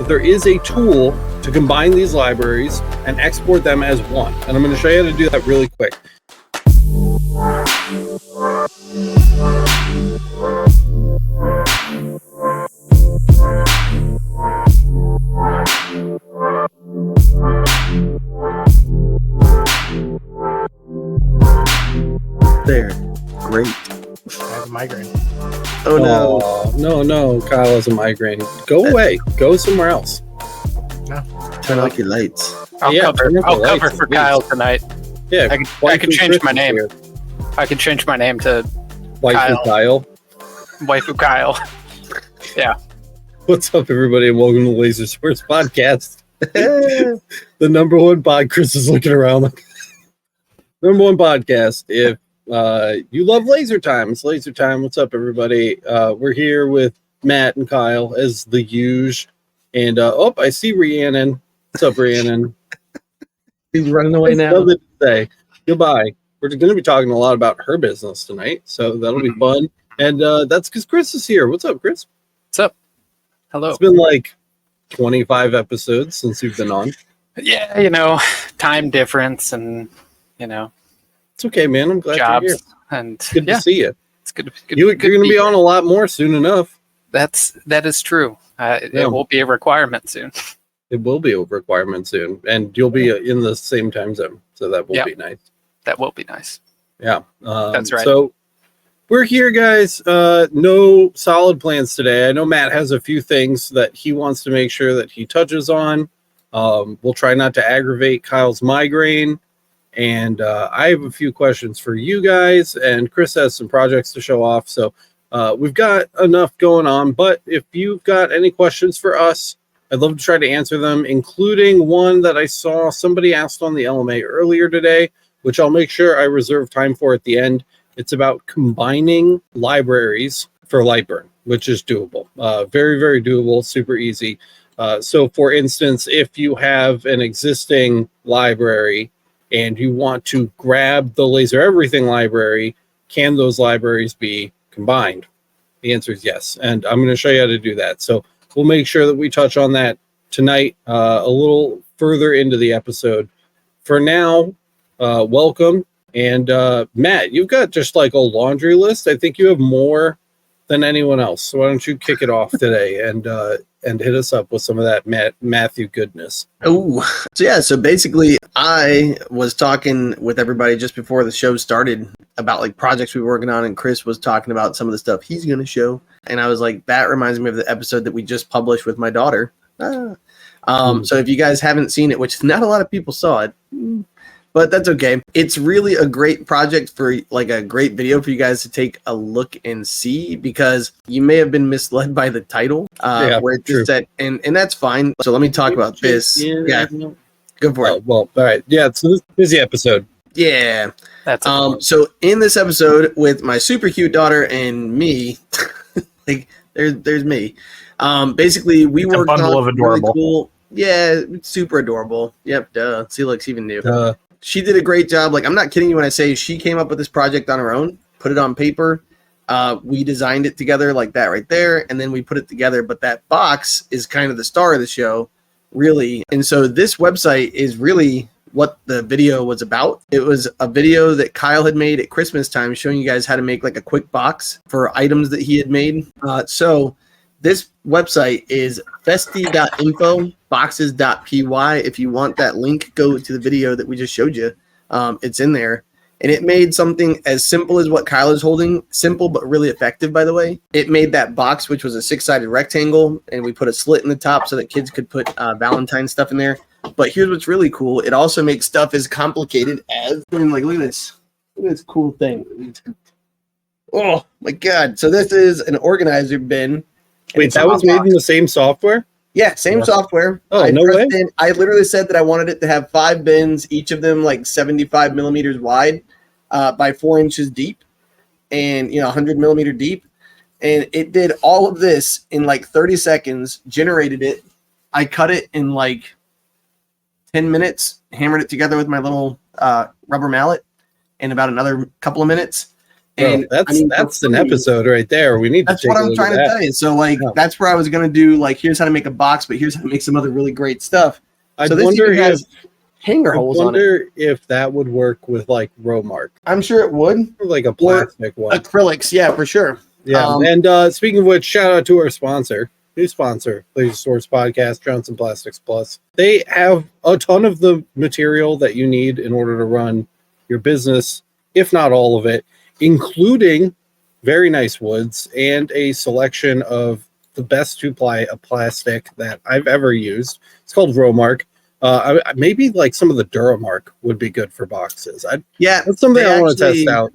but there is a tool to combine these libraries and export them as one. And I'm going to show you how to do that really quick. There. Great. I have a migraine. Oh no. No, Kyle has a migraine. Go away. Go somewhere else. No. Turn off your lights. I'll cover for Kyle tonight. Yeah, I can change my name. I can change my name to Waifu Kyle. Waifu Kyle. Yeah. What's up, everybody, and welcome to the Laser Sports Podcast. The number one pod. Chris is looking around. Number one podcast. If you love Laser Time, it's Laser Time. What's up, everybody? We're here with Matt and Kyle as the usual. And I see Rhiannon. What's up, Rhiannon? He's running away now. Nothing to say. Goodbye. We're going to be talking a lot about her business tonight, so that'll be fun. And that's because Chris is here. What's up, Chris? What's up? Hello. It's been like 25 episodes since you've been on. Yeah, time difference and, It's okay, man. I'm glad jobs. you're here. And It's good to see you. It's good. You're going to be on a lot more soon enough. That is true. It will be a requirement soon. It will be a requirement soon, and you'll be in the same time zone, so that will be nice. That will be nice. Yeah, that's right. So we're here, guys. No solid plans today. I know Matt has a few things that he wants to make sure that he touches on. We'll try not to aggravate Kyle's migraine, and I have a few questions for you guys, and Chris has some projects to show off, so we've got enough going on. But if you've got any questions for us, I'd love to try to answer them, including one that I saw somebody asked on the LMA earlier today, which I'll make sure I reserve time for at the end. It's about combining libraries for lightburn, which is doable. Very, very doable, super easy. So for instance, if you have an existing library and you want to grab the Laser Everything library, can those libraries be combined? The answer is yes. And I'm going to show you how to do that. So we'll make sure that we touch on that tonight a little further into the episode. For now, welcome. And Matt, you've got just like a laundry list. I think you have more than anyone else. So why don't you kick it off today and hit us up with some of that Matthew goodness. Oh, so basically I was talking with everybody just before the show started about like projects we were working on, and Chris was talking about some of the stuff he's going to show. And I was like, that reminds me of the episode that we just published with my daughter. So if you guys haven't seen it, which not a lot of people saw it, but that's okay. It's really a great project for like a great video for you guys to take a look and see, because you may have been misled by the title where it's just that, and that's fine. So let me talk about this. Yeah, go for it. Well, all right. Yeah, so this is a busy episode. Yeah. That's so in this episode with my super cute daughter and me, like there's me. Basically we worked on of adorable. Really cool. Yeah, it's super adorable. Yep, duh. See, looks even new. She did a great job. Like, I'm not kidding you when I say she came up with this project on her own, put it on paper. We designed it together like that right there, and then we put it together. But that box is kind of the star of the show, really. And so this website is really what the video was about. It was a video that Kyle had made at Christmas time showing you guys how to make like a quick box for items that he had made. So this website is festi.info, boxes.py. If you want that link, go to the video that we just showed you. It's in there. And it made something as simple as what Kyle is holding. Simple, but really effective, by the way. It made that box, which was a 6-sided rectangle, and we put a slit in the top so that kids could put Valentine stuff in there. But here's what's really cool. It also makes stuff as complicated as, like, look at this. Look at this cool thing. Oh, my God. So this is an organizer bin. Wait, that was made in the same software? Yeah, same software. Oh, no way. I literally said that I wanted it to have 5 bins, each of them like 75 millimeters wide by 4 inches deep, and 100 millimeter deep. And it did all of this in like 30 seconds, generated it. I cut it in like 10 minutes, hammered it together with my little rubber mallet in about another couple of minutes. And that's an episode right there. We need to that's what I'm trying to tell you. So like that's where I was gonna do like here's how to make a box, but here's how to make some other really great stuff. I so this wonder even has hanger holes on it. I wonder if that would work with like Romark. I'm sure it would. Like a plastic one. Acrylics, yeah, for sure. Yeah. And speaking of which, shout out to our sponsor. New sponsor, Laser Source Podcast, Johnson Plastics Plus. They have a ton of the material that you need in order to run your business, if not all of it, including very nice woods and a selection of the best 2-ply plastic that I've ever used. It's called Romark. Maybe like some of the Duramark would be good for boxes. That's something I want to test out.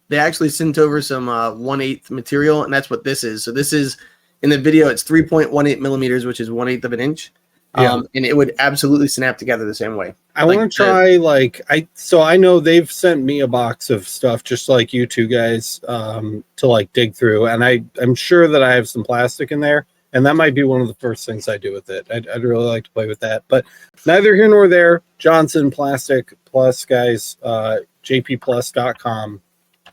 They actually sent over some 1/8 material, and that's what this is. So this is, in the video, it's 3.18 millimeters, which is 1/8 of an inch. And it would absolutely snap together the same way. I want to try so I know they've sent me a box of stuff just like you two guys to like dig through, and I'm sure that I have some plastic in there, and that might be one of the first things I do with it. I'd really like to play with that, but neither here nor there. Johnson Plastic Plus, guys, jpplus.com.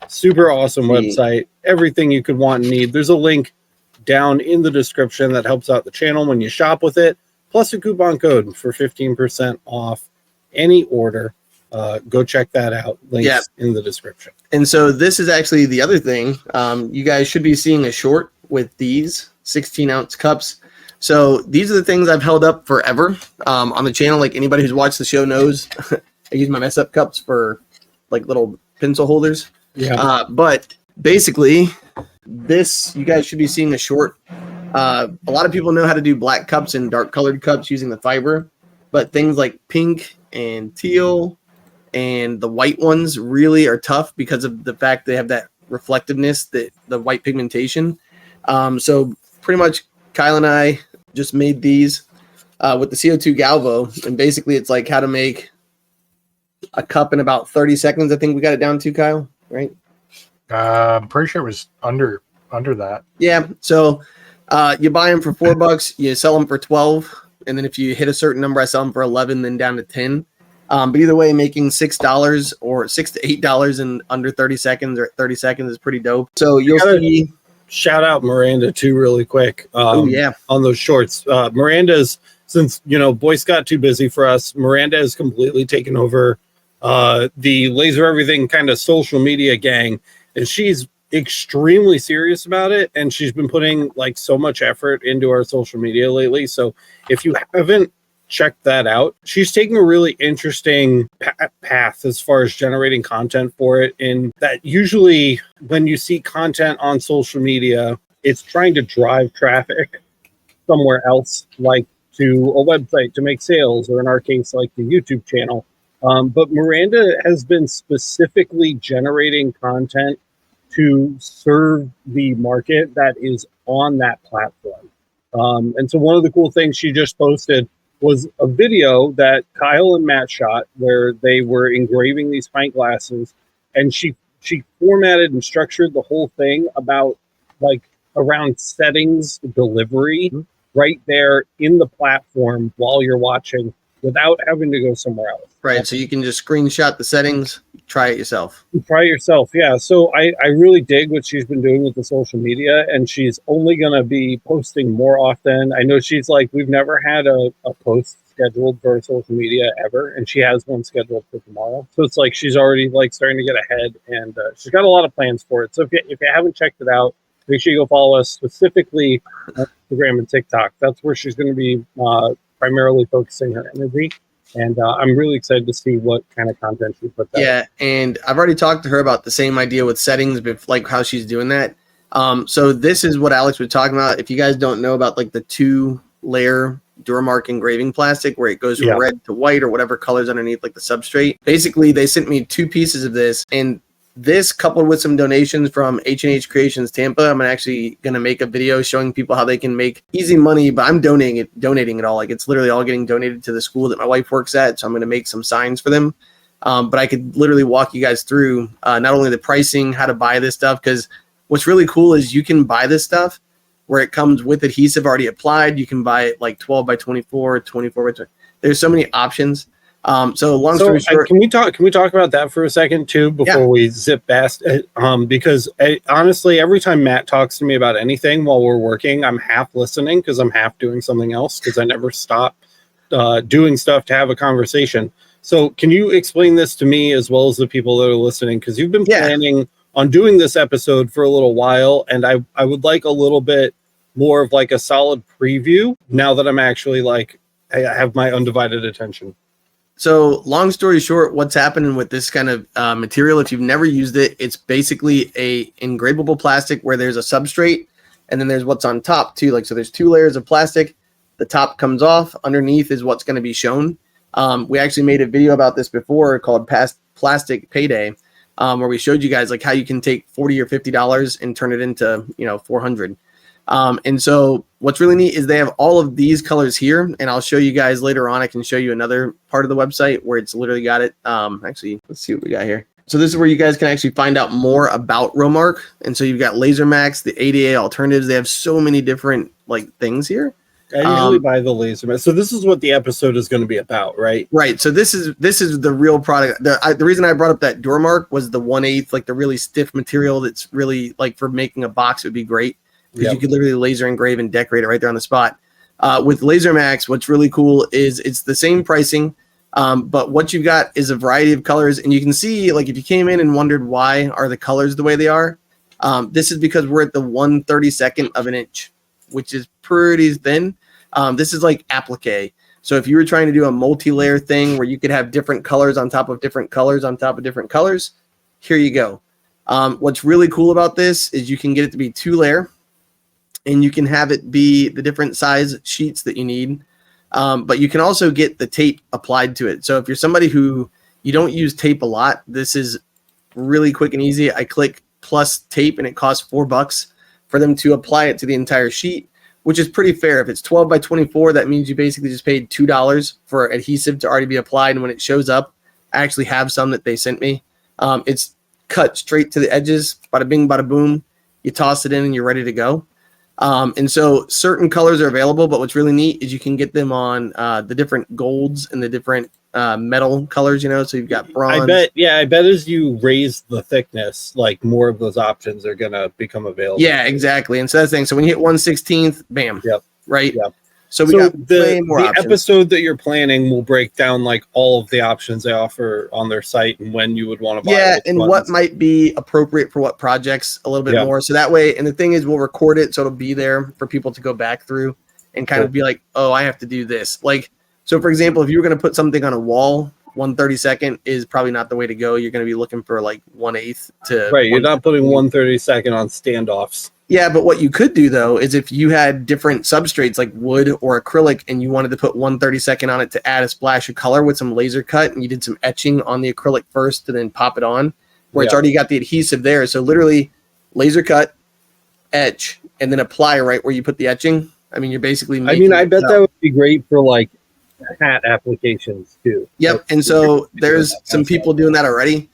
Super awesome website. Everything you could want and need. There's a link down in the description that helps out the channel when you shop with it, plus a coupon code for 15% off any order. Go check that out. Links in the description. And so this is actually the other thing. You guys should be seeing a short with these 16-ounce cups. So these are the things I've held up forever on the channel. Like anybody who's watched the show knows, I use my mess up cups for like little pencil holders. Yeah. But basically, this, you guys should be seeing a short. A lot of people know how to do black cups and dark colored cups using the fiber, but things like pink and teal and the white ones really are tough because of the fact they have that reflectiveness, the white pigmentation. So pretty much Kyle and I just made these with the CO2 Galvo, and basically it's like how to make a cup in about 30 seconds. I think we got it down to, Kyle, right? I'm pretty sure it was under that. Yeah. So you buy them for $4, you sell them for 12, and then if you hit a certain number, I sell them for 11, then down to 10. But either way, making $6 or $6 to $8 in under 30 seconds or 30 seconds is pretty dope. So you'll see. Shout out Miranda too, really quick. On those shorts. Miranda's, since Boyce got too busy for us, Miranda has completely taken over the Laser Everything kind of social media gang, and she's extremely serious about it, and she's been putting like so much effort into our social media lately. So if you haven't checked that out, she's taking a really interesting path as far as generating content for it, in that usually when you see content on social media, it's trying to drive traffic somewhere else, like to a website to make sales, or in our case like the YouTube channel. But Miranda has been specifically generating content to serve the market that is on that platform. And so one of the cool things she just posted was a video that Kyle and Matt shot where they were engraving these pint glasses, and she formatted and structured the whole thing about like around settings delivery right there in the platform while you're watching, without having to go somewhere else. Right. So you can just screenshot the settings, try it yourself. Try it yourself. Yeah. So I really dig what she's been doing with the social media, and she's only going to be posting more often. I know she's like, we've never had a post scheduled for social media ever, and she has one scheduled for tomorrow. So it's like she's already like starting to get ahead, and she's got a lot of plans for it. So if you haven't checked it out, make sure you go follow us, specifically on Instagram and TikTok. That's where she's going to be primarily focusing her energy. And I'm really excited to see what kind of content she puts out. Yeah, and I've already talked to her about the same idea with settings, but like how she's doing that. So this is what Alex was talking about. If you guys don't know about like the 2-layer Duramark engraving plastic where it goes from red to white or whatever colors underneath like the substrate. Basically, they sent me 2 pieces of this, and this coupled with some donations from H&H Creations Tampa, I'm actually going to make a video showing people how they can make easy money, but I'm donating it all. Like it's literally all getting donated to the school that my wife works at. So I'm going to make some signs for them. But I could literally walk you guys through not only the pricing, how to buy this stuff, because what's really cool is you can buy this stuff where it comes with adhesive already applied. You can buy it like 12 by 24, 24 by 20. There's so many options. So long story short, can we talk about that for a second too before we zip past it? Because honestly, every time Matt talks to me about anything while we're working, I'm half listening because I'm half doing something else because I never stop doing stuff to have a conversation. So can you explain this to me as well as the people that are listening? Because you've been planning on doing this episode for a little while, and I would like a little bit more of like a solid preview now that I'm actually like I have my undivided attention. So long story short, what's happening with this kind of material, if you've never used it, it's basically a engravable plastic where there's a substrate and then there's what's on top too. Like, so there's 2 layers of plastic. The top comes off. Underneath is what's going to be shown. We actually made a video about this before called Plastic Payday, where we showed you guys like how you can take $40 or $50 and turn it into, $400. And so what's really neat is they have all of these colors here, and I'll show you guys later on. I can show you another part of the website where it's literally got it. Actually, let's see what we got here. So this is where you guys can actually find out more about Romark. And so you've got Laser Max, the ADA alternatives. They have so many different like things here. I usually buy the Laser Max. So this is what the episode is going to be about, right? Right. So this is the real product. The reason I brought up that Dormark was the 1/8, like the really stiff material that's really like for making a box would be great. Because you could literally laser engrave and decorate it right there on the spot. With Laser Max, what's really cool is it's the same pricing, but what you've got is a variety of colors. And you can see, like, if you came in and wondered why are the colors the way they are, this is because we're at the 1/32 of an inch, which is pretty thin. This is like applique. So if you were trying to do a multi-layer thing where you could have different colors on top of different colors on top of different colors, here you go. What's really cool about this is you can get it to be 2-layer. And you can have it be the different size sheets that you need. But you can also get the tape applied to it. So if you're somebody who you don't use tape a lot, this is really quick and easy. I click plus tape and it costs $4 for them to apply it to the entire sheet, which is pretty fair. If it's 12 by 24, that means you basically just paid $2 for adhesive to already be applied. And when it shows up, I actually have some that they sent me. It's cut straight to the edges, bada bing, bada boom. You toss it in and you're ready to go. And so certain colors are available, but what's really neat is you can get them on the different golds and the different metal colors, so you've got bronze. I bet as you raise the thickness, like more of those options are going to become available. Yeah, exactly. And so that's the thing. So when you hit 1/16, bam. Yep. Right. Yep. So we got way more the options. episode that you're planning will break down like all of the options they offer on their site and when you would want to buy. Yeah, and what might be appropriate for what projects a little bit more. So that way, and the thing is, we'll record it so it'll be there for people to go back through and kind of be like, oh, I have to do this. Like, so for example, if you were going to put something on a wall, 1/32 is probably not the way to go. You're going to be looking for like 1/8 to. Right, you're not putting 1/32 on standoffs. Yeah, but what you could do though is if you had different substrates like wood or acrylic and you wanted to put 1/32 on it to add a splash of color with some laser cut, and you did some etching on the acrylic first and then pop it on, where it's already got the adhesive there. So literally laser cut, etch, and then apply right where you put the etching. I mean, you're basically I bet that would be great for like hat applications too. Yep. And so there's some people doing that already.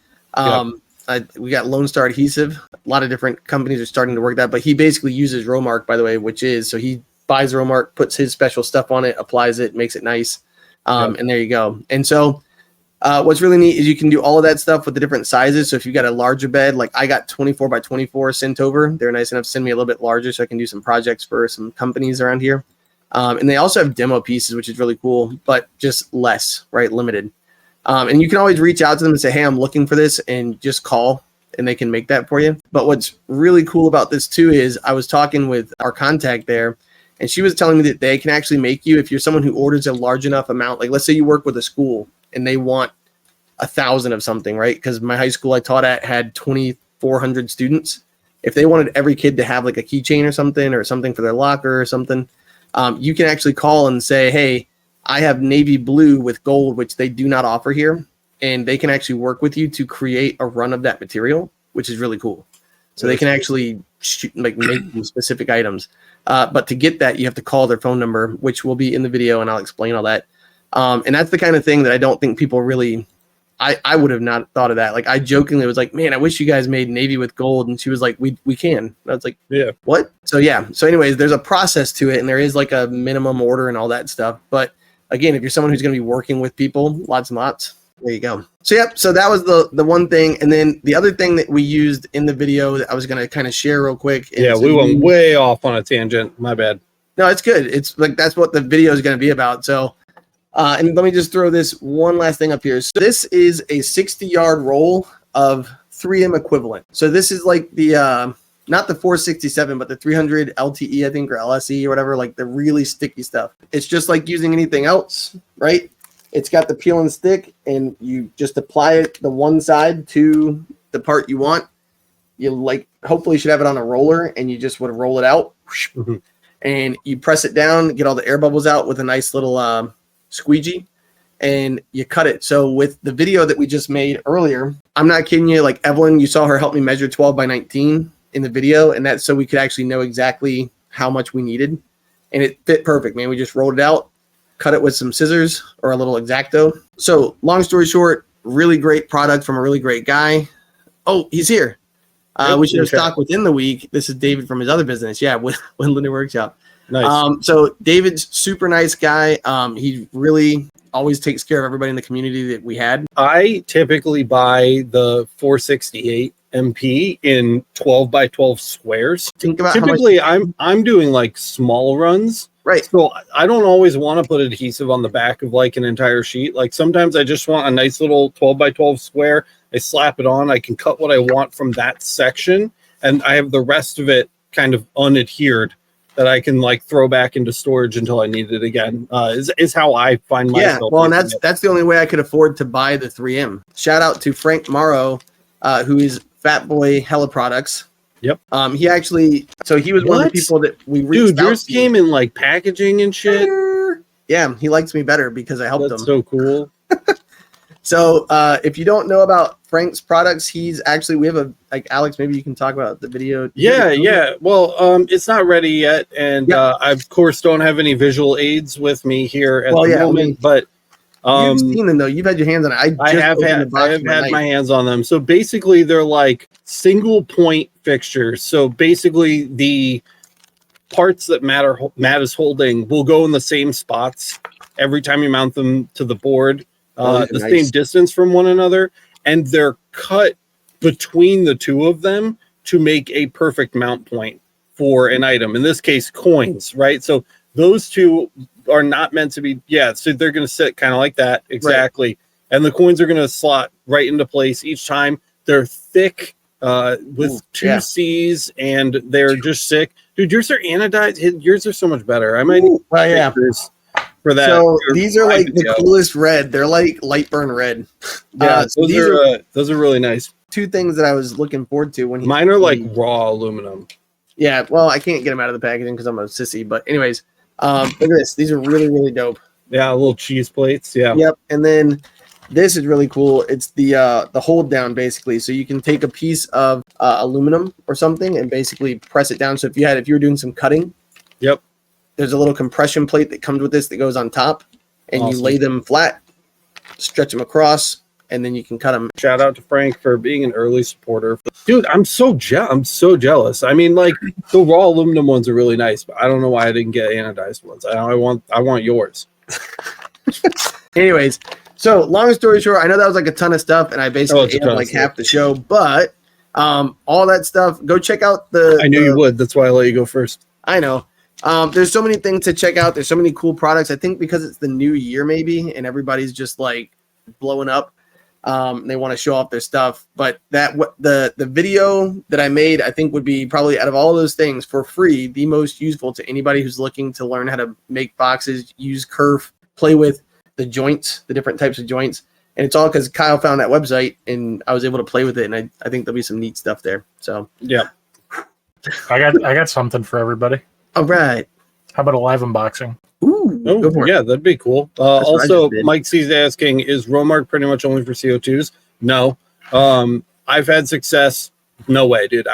We got Lone Star Adhesive. A lot of different companies are starting to work that, but he basically uses Romark, by the way, so he buys Romark, puts his special stuff on it, applies it, makes it nice. And there you go. And so what's really neat is you can do all of that stuff with the different sizes. So if you got a larger bed, like I got 24 by 24 sent over, they're nice enough to send me a little bit larger so I can do some projects for some companies around here. And they also have demo pieces, which is really cool, but just less, right? Limited. And you can always reach out to them and say, hey, I'm looking for this, and just call and they can make that for you. But what's really cool about this too is I was talking with our contact there, and she was telling me that they can actually make you, if you're someone who orders a large enough amount, like let's say you work with a school and they want 1,000 of something, right? Because my high school I taught at had 2,400 students. If they wanted every kid to have like a keychain or something for their locker or something, you can actually call and say, hey, I have navy blue with gold, which they do not offer here. And they can actually work with you to create a run of that material, which is really cool. So they can actually make specific items. But to get that, you have to call their phone number, which will be in the video, and I'll explain all that. And that's the kind of thing that I don't think people really, I would have not thought of that. Like I jokingly was like, man, I wish you guys made navy with gold. And she was like, we can. And I was like, yeah, what? So yeah. So anyways, there's a process to it, and there is like a minimum order and all that stuff. But again, if you're someone who's going to be working with people, lots and lots, there you go. So, yep. So that was the one thing. And then the other thing that we used in the video that I was going to kind of share real quick. Yeah, we went way off on a tangent. My bad. No, it's good. It's like, that's what the video is going to be about. So, and let me just throw this one last thing up here. So this is a 60-yard roll of 3M equivalent. So this is like the, not the 467, but the 300 LTE, I think, or LSE or whatever, like the really sticky stuff. It's just like using anything else, right? It's got the peel and stick, and you just apply it the one side to the part you want. You like, hopefully you should have it on a roller, and you just would roll it out. Mm-hmm. And you press it down, get all the air bubbles out with a nice little squeegee, and you cut it. So with the video that we just made earlier, I'm not kidding you, like Evelyn, you saw her help me measure 12 by 19 in the video, and that's so we could actually know exactly how much we needed, and it fit perfect, man. We just rolled it out, cut it with some scissors or a little X-Acto. So long story short, really great product from a really great guy. Oh, he's here. We should have stocked within the week. This is David from his other business. Yeah, with Linden Workshop. Nice. So David's super nice guy. He really always takes care of everybody in the community that we had. I typically buy the 468 MP in 12 by 12 squares. Think about typically how much I'm doing like small runs. Right. So I don't always want to put adhesive on the back of like an entire sheet. Like sometimes I just want a nice little 12 by 12 square. I slap it on. I can cut what I want from that section, and I have the rest of it kind of unadhered that I can like throw back into storage until I need it again. Is how I find myself. Yeah, well, and that's the only way I could afford to buy the 3M. Shout out to Frank Morrow, who is Fat Boy Hella Products. Yep. He actually, so he was one of the people that we reached Dude, out yours to. came in like packaging and shit. Yeah, he likes me better because I helped him. That's so cool. So if you don't know about Frank's products, he's actually, we have a, like, Alex, maybe you can talk about the video. Yeah. Well, it's not ready yet. And I, of course, don't have any visual aids with me here at the moment. But you've seen them, though. You've had your hands on it. I have had my hands on them. So basically, they're like single point fixtures. So basically, the parts that Matt is holding will go in the same spots every time you mount them to the board. The same distance from one another, and they're cut between the two of them to make a perfect mount point for an item. In this case, coins, right? So those two are not meant to be, so they're going to sit kind of like that, exactly. Right. And the coins are going to slot right into place each time. They're thick with two C's, and they're just sick. Dude, yours are anodized. Yours are so much better. I might for that. So these are like the coolest red. They're like lightburn red. Yeah, those are really nice. Two things that I was looking forward to when mine are like raw aluminum. Yeah, well, I can't get them out of the packaging because I'm a sissy. But anyways, look at this. These are really, really dope. Yeah, little cheese plates. Yeah. Yep. And then this is really cool. It's the hold down basically. So you can take a piece of aluminum or something and basically press it down. So if you were doing some cutting. Yep. There's a little compression plate that comes with this that goes on top, and you lay them flat, stretch them across, and then you can cut them. Shout out to Frank for being an early supporter. Dude, I'm so jealous. I mean, like the raw aluminum ones are really nice, but I don't know why I didn't get anodized ones. I want yours. Anyways, so long story short, I know that was like a ton of stuff, and I basically ate like half the show, but all that stuff, go check out the. I knew you would. That's why I let you go first. I know. There's so many things to check out. There's so many cool products. I think because it's the new year maybe, and everybody's just like blowing up. They want to show off their stuff. But the video that I made, I think would be probably out of all those things for free, the most useful to anybody who's looking to learn how to make boxes, use kerf, play with the joints, the different types of joints. And it's all because Kyle found that website and I was able to play with it. And I think there'll be some neat stuff there. So yeah, I got something for everybody. All right. How about a live unboxing? Ooh, go for it. Yeah, that'd be cool. Also, Mike C's asking, is Romark pretty much only for CO2s? No. I've had success. No way, dude.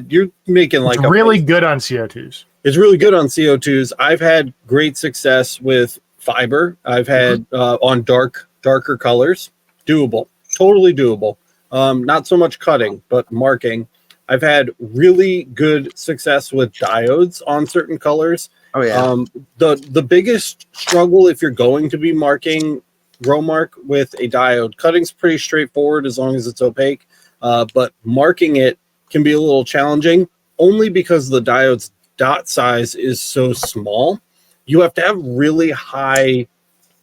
You're making like it's really good on CO2s. It's really good on CO2s. I've had great success with fiber. I've had on darker colors. Doable. Totally doable. Not so much cutting, but marking. I've had really good success with diodes on certain colors. Oh yeah. The biggest struggle if you're going to be marking row mark with a diode, cutting's pretty straightforward as long as it's opaque, but marking it can be a little challenging only because the diode's dot size is so small. You have to have really high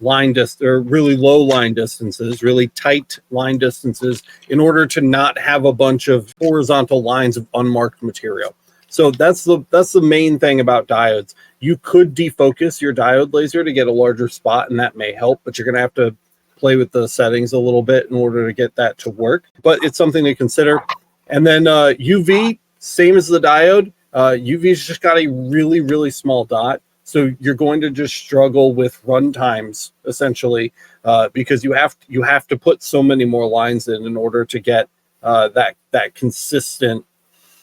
line or really low line distances, really tight line distances in order to not have a bunch of horizontal lines of unmarked material. So that's the main thing about diodes. You could defocus your diode laser to get a larger spot, and that may help, but you're going to have to play with the settings a little bit in order to get that to work. But it's something to consider. And then UV, same as the diode. UV's just got a really, really small dot. So you're going to just struggle with run times, essentially, because you have to put so many more lines in order to get that consistent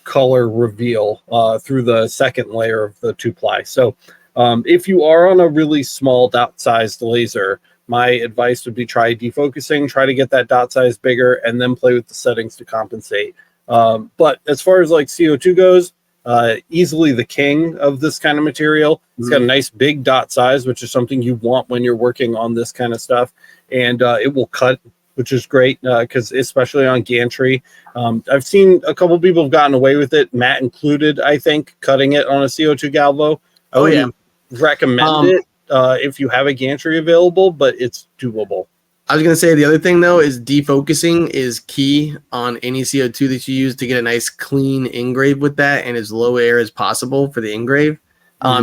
color reveal through the second layer of the 2-ply. So if you are on a really small dot sized laser, my advice would be try defocusing, try to get that dot size bigger, and then play with the settings to compensate. But as far as like CO2 goes, easily the king of this kind of material. It's got a nice big dot size, which is something you want when you're working on this kind of stuff. And it will cut, which is great because especially on gantry. I've seen a couple people have gotten away with it, Matt included, I think, cutting it on a CO2 Galvo. I wouldn't recommend it if you have a gantry available, but it's doable. I was going to say the other thing, though, is defocusing is key on any CO2 that you use to get a nice clean engrave with that and as low air as possible for the engrave.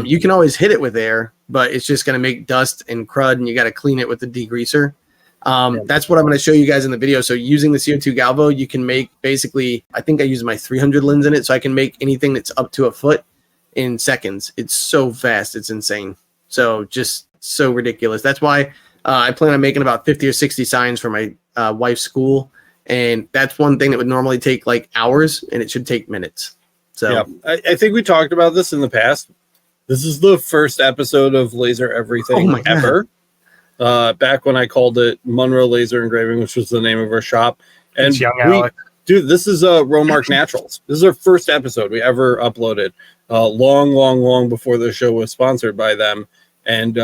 You can always hit it with air, but it's just going to make dust and crud, and you got to clean it with the degreaser. That's what I'm going to show you guys in the video. So using the CO2 Galvo, you can make basically, I think I use my 300 lens in it, so I can make anything that's up to a foot in seconds. It's so fast. It's insane. So just so ridiculous. That's why I plan on making about 50 or 60 signs for my wife's school. And that's one thing that would normally take like hours, and it should take minutes. So yeah, I think we talked about this in the past. This is the first episode of Laser Everything ever. Back when I called it Monroe Laser Engraving, which was the name of our shop. And it's young Alec. Dude, this is Romark Naturals. This is our first episode we ever uploaded. Long before the show was sponsored by them. And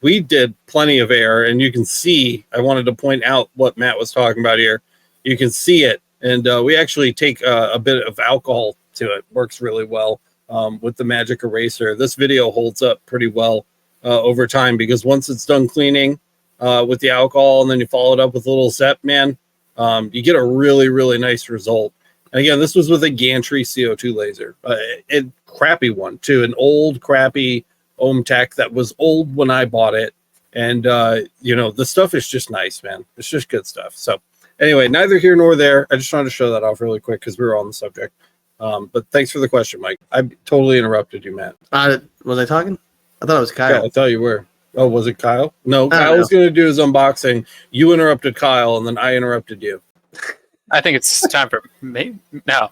we did plenty of air, and you can see, I wanted to point out what Matt was talking about here. You can see it. And we actually take a bit of alcohol to it. Works really well with the magic eraser. This video holds up pretty well over time, because once it's done cleaning with the alcohol and then you follow it up with a little Zep, man, you get a really, really nice result. And again, this was with a gantry CO2 laser, a crappy one too, an old crappy Tech that was old when I bought it. And, the stuff is just nice, man. It's just good stuff. So anyway, neither here nor there. I just wanted to show that off really quick because we were on the subject. But thanks for the question, Mike. I totally interrupted you, Matt. Was I talking? I thought it was Kyle. Yeah, I thought you were. Oh, was it Kyle? No, Kyle was going to do his unboxing. You interrupted Kyle, and then I interrupted you. I think it's time for me. No.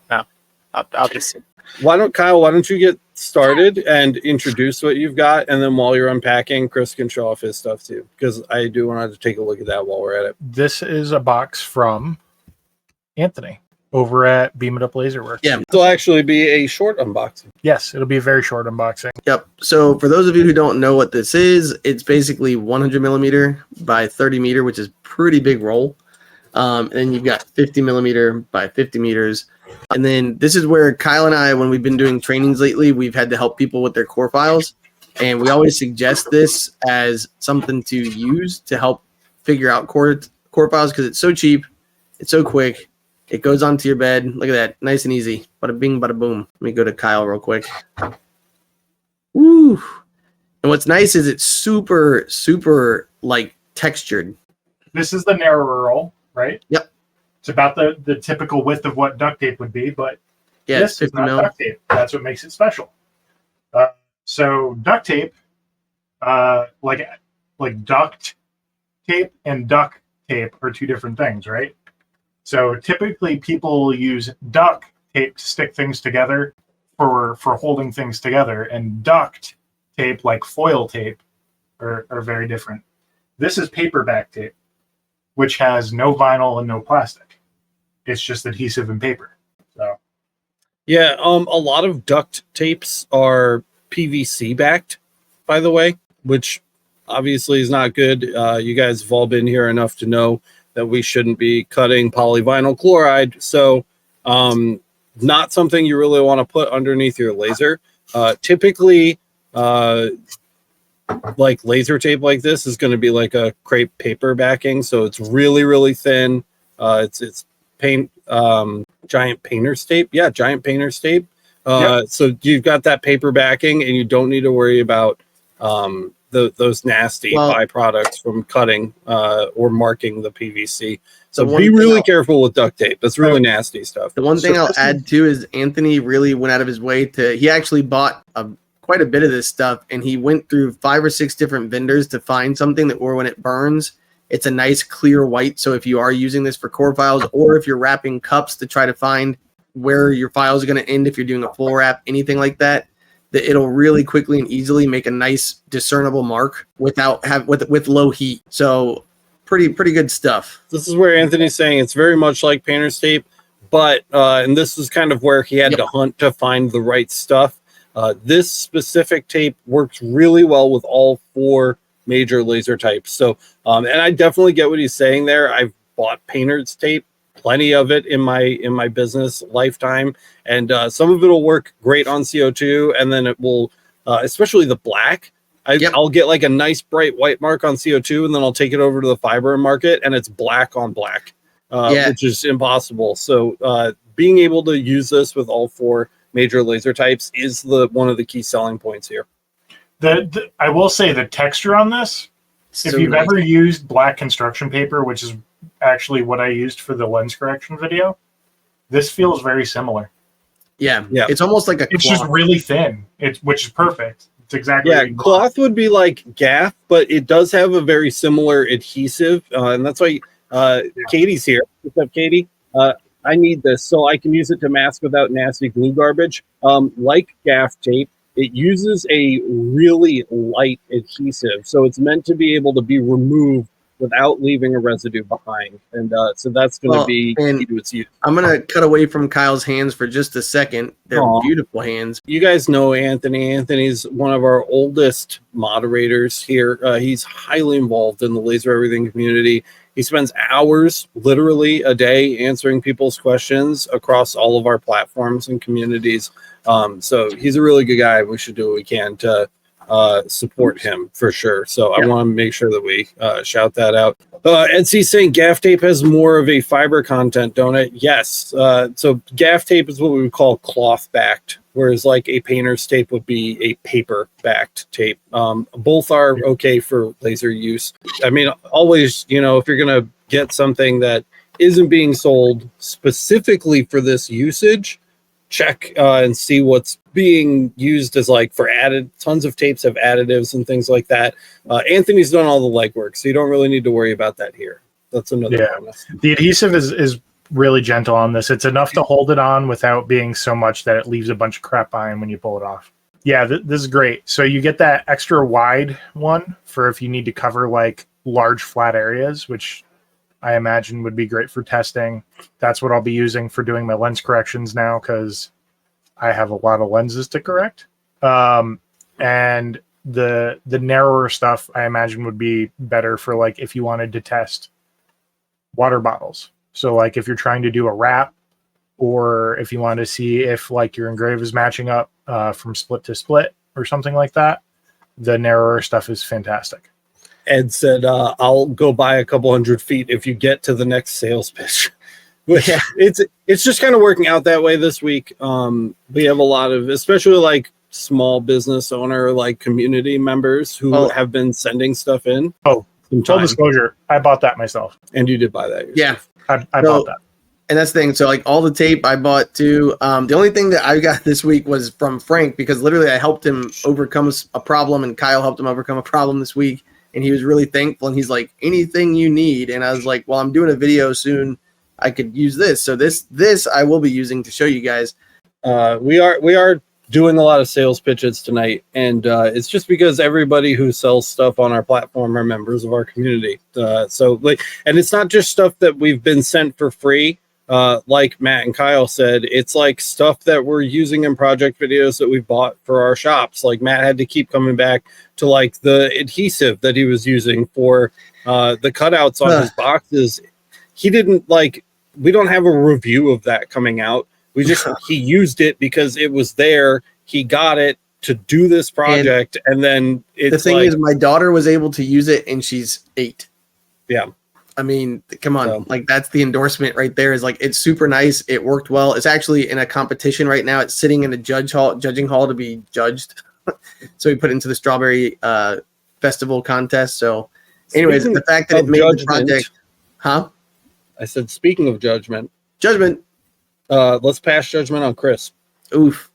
I'll just. Why don't you get started and introduce what you've got, and then while you're unpacking, Chris can show off his stuff too, because I do want to take a look at that while we're at it. This is a box from Anthony over at Beam It Up Laser Works. Yeah. This will actually be a short unboxing. Yes, it'll be a very short unboxing. Yep. So for those of you who don't know what this is, it's basically 100 millimeter by 30 meter, which is pretty big roll. And then you've got 50 millimeter by 50 meters. And then this is where Kyle and I, when we've been doing trainings lately, we've had to help people with their core files. And we always suggest this as something to use to help figure out core files, because it's so cheap, it's so quick. It goes onto your bed. Look at that. Nice and easy. Bada bing, bada boom. Let me go to Kyle real quick. Woo. And what's nice is it's super, super like textured. This is the narrower roll, right? Yep. It's about the typical width of what duct tape would be, but yeah, this is not duct tape. That's what makes it special. So duct tape, like duct tape and duct tape are two different things, right? So typically people use duct tape to stick things together for holding things together, and duct tape, like foil tape, are very different. This is paperback tape, which has no vinyl and no plastic. It's just adhesive and paper. So Yeah, a lot of duct tapes are PVC backed, by the way, which obviously is not good. You guys have all been here enough to know that we shouldn't be cutting polyvinyl chloride. So not something you really want to put underneath your laser. Typically, like laser tape like this is going to be like a crepe paper backing. So it's really, really thin. It's paint, giant painter's tape. Yeah, giant painter's tape. Yep. So you've got that paper backing and you don't need to worry about those nasty byproducts from cutting or marking the PVC. So be really careful with duct tape. That's really nasty stuff. The one thing I'll add too is Anthony really went out of his way he actually bought quite a bit of this stuff, and he went through 5 or 6 different vendors to find something that, or when it burns, it's a nice clear white. So if you are using this for core files, or if you're wrapping cups to try to find where your files are going to end, if you're doing a full wrap, anything like that, that it'll really quickly and easily make a nice discernible mark with low heat. So pretty good stuff. This is where Anthony's saying it's very much like painter's tape, but and this is kind of where he had to hunt to find the right stuff. This specific tape works really well with all 4 major laser types. So, and I definitely get what he's saying there. I've bought painter's tape, plenty of it in my business lifetime, and some of it will work great on CO2, and then it will, especially the black. I'll get like a nice bright white mark on CO2, and then I'll take it over to the fiber and mark it, and it's black on black, which is impossible. So being able to use this with all 4 major laser types is one of the key selling points here. I will say the texture on this, if you've ever used black construction paper, which is actually what I used for the lens correction video, this feels very similar. Yeah. It's almost like it's just really thin. Which is perfect. It's exactly cloth would be like gaff, but it does have a very similar adhesive, and that's why Katie's here. What's up, Katie? I need this so I can use it to mask without nasty glue garbage. Like gaff tape, it uses a really light adhesive, so it's meant to be able to be removed without leaving a residue behind. And so that's going to be key to its use. I'm going to cut away from Kyle's hands for just a second. They're beautiful hands. You guys know Anthony. Anthony's one of our oldest moderators here. He's highly involved in the Laser Everything community. He spends hours literally a day answering people's questions across all of our platforms and communities. So he's a really good guy. We should do what we can to support him for sure. So I want to make sure that we shout that out. Edsy's saying gaff tape has more of a fiber content, don't it? Yes. So gaff tape is what we would call cloth backed, whereas like a painter's tape would be a paper backed tape. Both are okay for laser use. I mean, always, if you're going to get something that isn't being sold specifically for this usage, check and see what's being used as like for added. Tons of tapes have additives and things like that. Anthony's done all the legwork, so you don't really need to worry about that here. That's another bonus. The adhesive is really gentle on this. It's enough to hold it on without being so much that it leaves a bunch of crap behind when you pull it off. Yeah, this is great. So you get that extra wide one for if you need to cover like large flat areas, which I imagine would be great for testing. That's what I'll be using for doing my lens corrections now, because I have a lot of lenses to correct. And the narrower stuff I imagine would be better for like if you wanted to test water bottles. So like if you're trying to do a wrap, or if you want to see if like your engrave is matching up from split to split or something like that, the narrower stuff is fantastic. Ed said, I'll go buy a couple 100 feet if you get to the next sales pitch. It's just kind of working out that way this week. We have a lot of, especially like small business owner, like community members who have been sending stuff in. Full disclosure, I bought that myself. And you did buy that yourself. Yeah, I bought that. And that's the thing. So like all the tape I bought too. The only thing that I got this week was from Frank, because literally I helped him overcome a problem, and Kyle helped him overcome a problem this week. And he was really thankful, and he's like, anything you need. And I was like, well, I'm doing a video soon. I could use this. So this I will be using to show you guys. We are doing a lot of sales pitches tonight, and it's just because everybody who sells stuff on our platform are members of our community. And it's not just stuff that we've been sent for free. like Matt and Kyle said, it's like stuff that we're using in project videos that we bought for our shops. Like Matt had to keep coming back to like the adhesive that he was using for the cutouts on his boxes. He didn't like, we don't have a review of that coming out. We just, he used it because it was there. He got it to do this project. And then it's the thing is, my daughter was able to use it and she's 8. Yeah. I mean, come on, like that's the endorsement right there. Is like, it's super nice. It worked well. It's actually in a competition right now. It's sitting in a judging hall to be judged. So we put it into the strawberry festival contest. So anyways, the fact that it made the project, I said, speaking of judgment, let's pass judgment on Chris. Oof.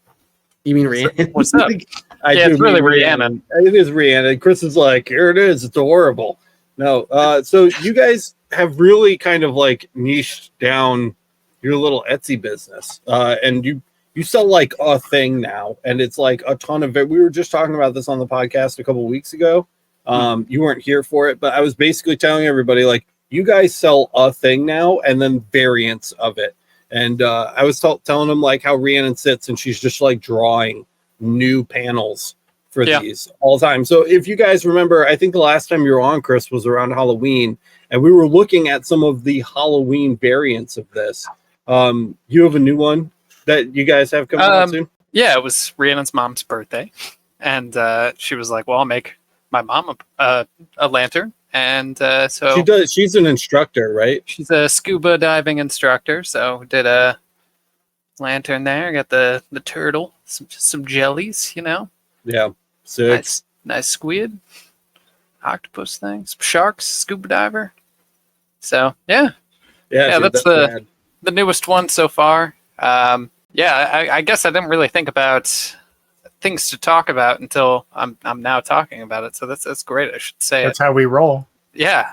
You mean Rhiannon? What's up? Yeah, it's really Rhiannon. It is Rhiannon. Chris is like, here it is. It's horrible. No. So you guys have really kind of like niched down your little Etsy business. And you sell like a thing now. And it's like a ton of it. We were just talking about this on the podcast a couple of weeks ago. You weren't here for it, but I was basically telling everybody, like, you guys sell a thing now and then variants of it. And I was telling them like how Rhiannon sits and she's just like drawing new panels for these all the time. So if you guys remember, I think the last time you were on, Chris, was around Halloween, and we were looking at some of the Halloween variants of this. You have a new one that you guys have coming out soon? Yeah, it was Rhiannon's mom's birthday, and she was like, well, I'll make my mom a lantern. And so she does. She's an instructor, right? She's a scuba diving instructor. So did a lantern there. Got the turtle, some jellies, you know. Yeah, nice squid, octopus thing, some sharks, scuba diver. So yeah, dude, that's the newest one so far. I guess I didn't really think about things to talk about until I'm now talking about it. So that's great. I should say that's how we roll. Yeah.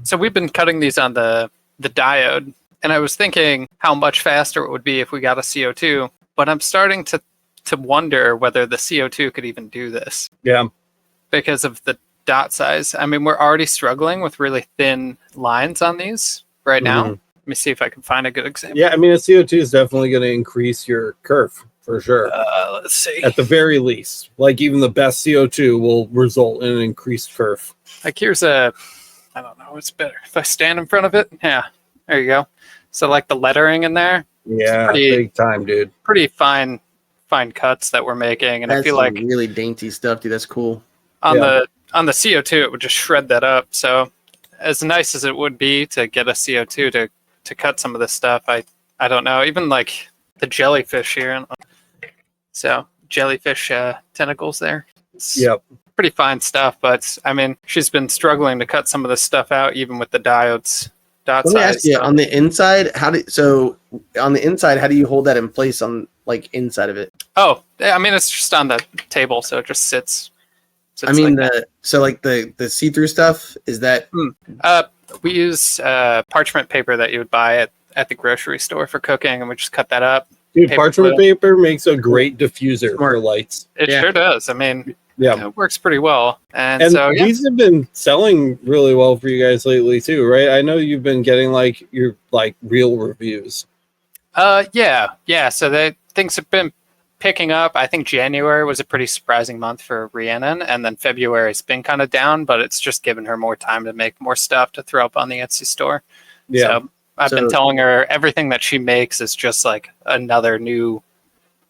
So we've been cutting these on the diode, and I was thinking how much faster it would be if we got a CO2, but I'm starting to wonder whether the CO2 could even do this. Yeah. Because of the dot size. I mean, we're already struggling with really thin lines on these right now. Let me see if I can find a good example. Yeah, I mean, a CO2 is definitely going to increase your curve for sure. Let's see. At the very least, like even the best CO2 will result in an increased curve. Like here's I don't know, what's better. If I stand in front of it, yeah, there you go. So like the lettering in there. Yeah, big time, dude. Pretty fine cuts that we're making, and that's I feel like really dainty stuff, dude. That's cool. On the CO2, it would just shred that up. So as nice as it would be to get a CO2 to cut some of this stuff, I don't know. Even like the jellyfish here. So jellyfish tentacles there. It's pretty fine stuff, but I mean, she's been struggling to cut some of this stuff out, even with the diodes. Let me ask you, on the inside, how do you hold that in place on like inside of it? Oh, I mean, it's just on the table, so it just sits. I mean, the see-through stuff, is that? We use parchment paper that you would buy at the grocery store for cooking, and we just cut that up. Dude, parchment paper makes a great diffuser for lights. It sure does. I mean, it works pretty well. And so these have been selling really well for you guys lately too, right? I know you've been getting like your like real reviews. Yeah. So things have been picking up. I think January was a pretty surprising month for Rhiannon, and then February's been kind of down, but it's just given her more time to make more stuff to throw up on the Etsy store. Yeah. So I've been telling her everything that she makes is just like another new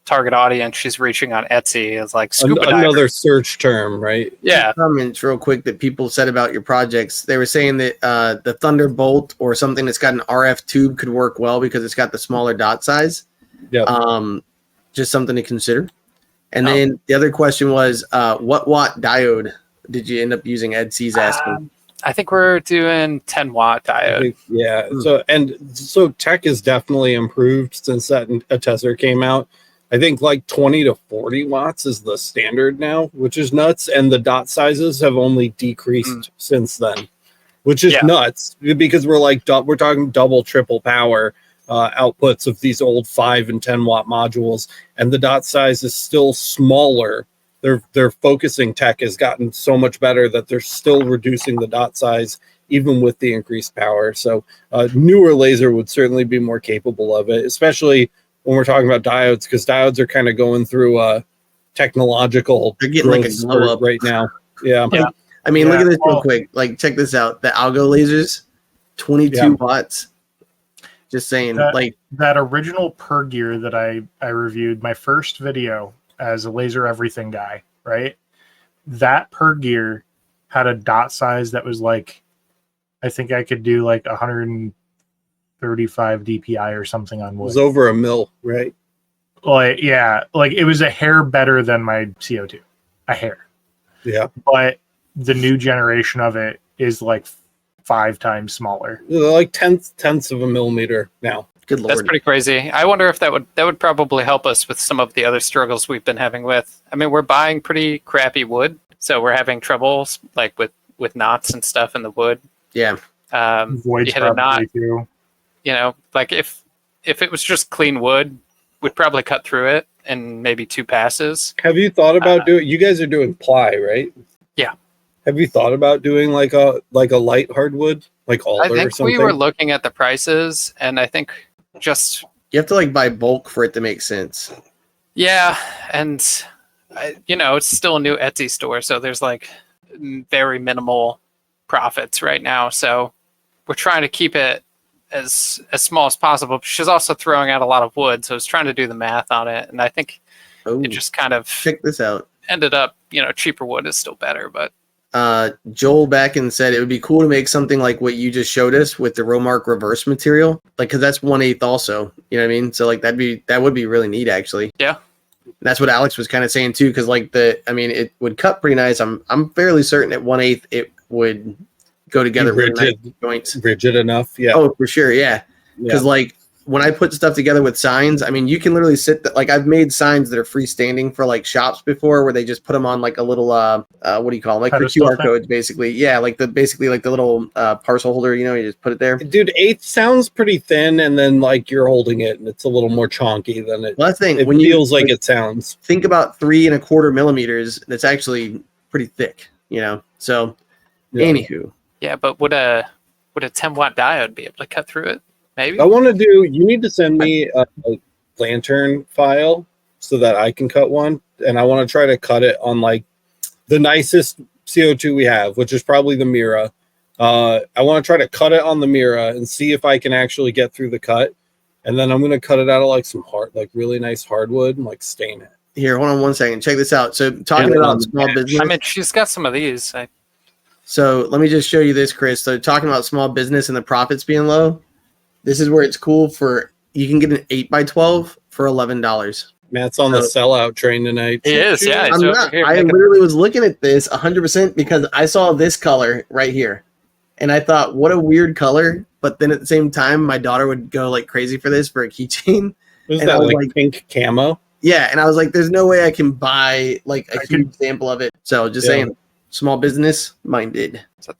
target audience she's reaching on Etsy. Is like scuba diver. Another search term, right? Yeah. Comments real quick that people said about your projects. They were saying that the Thunderbolt or something that's got an RF tube could work well because it's got the smaller dot size. Yeah. Just something to consider. And then the other question was, what watt diode did you end up using? Etsy's asking. I think we're doing 10 watt diode. So tech has definitely improved since that Attessor came out. I think like 20 to 40 watts is the standard now, which is nuts. And the dot sizes have only decreased since then, which is nuts because we're talking double, triple power outputs of these old 5 and 10 watt modules. And the dot size is still smaller their focusing tech has gotten so much better that they're still reducing the dot size even with the increased power. So newer laser would certainly be more capable of it, especially when we're talking about diodes, because diodes are kind of going through a technological They're getting like a growth glow spurt up right now. Yeah. Yeah. I mean, Yeah, look at this real well- quick. Like, check this out. The algo lasers, 22 Yeah. watts. Just saying, That- like, That original per gear that I reviewed, my first video as a laser everything guy, right? That per gear had a dot size that was like, I think I could do like 135 DPI or something on It wood. was over a mil, right? Like, yeah, like it was a hair better than my CO2, a hair. Yeah. But the new generation of it is like 5 times smaller. They're like tenths of a millimeter now. good That's lord. pretty crazy. I wonder if that would probably help us with some of the other struggles we've been having with. I mean, we're buying pretty crappy wood, so we're having troubles like with knots and stuff in the wood. Yeah. Voids You hit a knot, probably too. you know, like if it was just clean wood, we'd probably cut through it in maybe 2 passes. Have you thought about doing? You guys are doing ply, right? Yeah. Have you thought about doing like a light hardwood, like alder I or think something? we were looking at the prices, and I think just You have to like buy bulk for it to make sense. yeah, and it's still a new Etsy store, so there's like very minimal profits right now. So we're trying to keep it as small as possible. She's also throwing out a lot of wood, so I was trying to do the math on it, and I think Oh, it just kind of check this out. ended up, cheaper wood is still better, but Joel back and said it would be cool to make something like what you just showed us with the Romark reverse material, like because that's 1/8 also. You know what I mean? So like that would be really neat actually. Yeah. And that's what Alex was kind of saying too, because like it would cut pretty nice. I'm fairly certain at 1/8 it would go together really nice joints. rigid enough. Yeah. Oh, for sure, yeah. Because Yeah. like when I put stuff together with signs, I mean, you can literally like I've made signs that are freestanding for like shops before, where they just put them on like a little what do you call them? Like for Pedestal QR thing? codes, basically. Yeah, like the little parcel holder. You just put it there. Dude, 8 sounds pretty thin, and then like you're holding it, and it's a little more chonky than it. Well, that's the thing. It When feels like like, it sounds. think about 3¼ millimeters, that's actually pretty thick. So Yeah. anywho, yeah, but would a 10-watt diode be able to cut through it? Maybe. I want to do. You need to send me a lantern file so that I can cut one, and I want to try to cut it on like the nicest CO2 we have, which is probably the Mira. I want to try to cut it on the Mira and see if I can actually get through the cut, and then I'm gonna cut it out of like some really nice hardwood and like stain it. here, hold on one second. Check this out. So talking Yeah. about small business. I mean, she's got some of these. So let me just show you this, Chris. So talking about small business and the profits being low, this is where it's cool you can get an 8x12 for $11. Matt's on the sellout train tonight. He is, yeah. I'm He's over not. here I making- literally was looking at this 100% because I saw this color right here, and I thought, what a weird color. But then at the same time, my daughter would go like crazy for this for a keychain. Is and I that was like like- pink camo? Yeah, and I was like, there's no way I can buy like a I huge sample of it. So just Yeah. saying, small business minded. So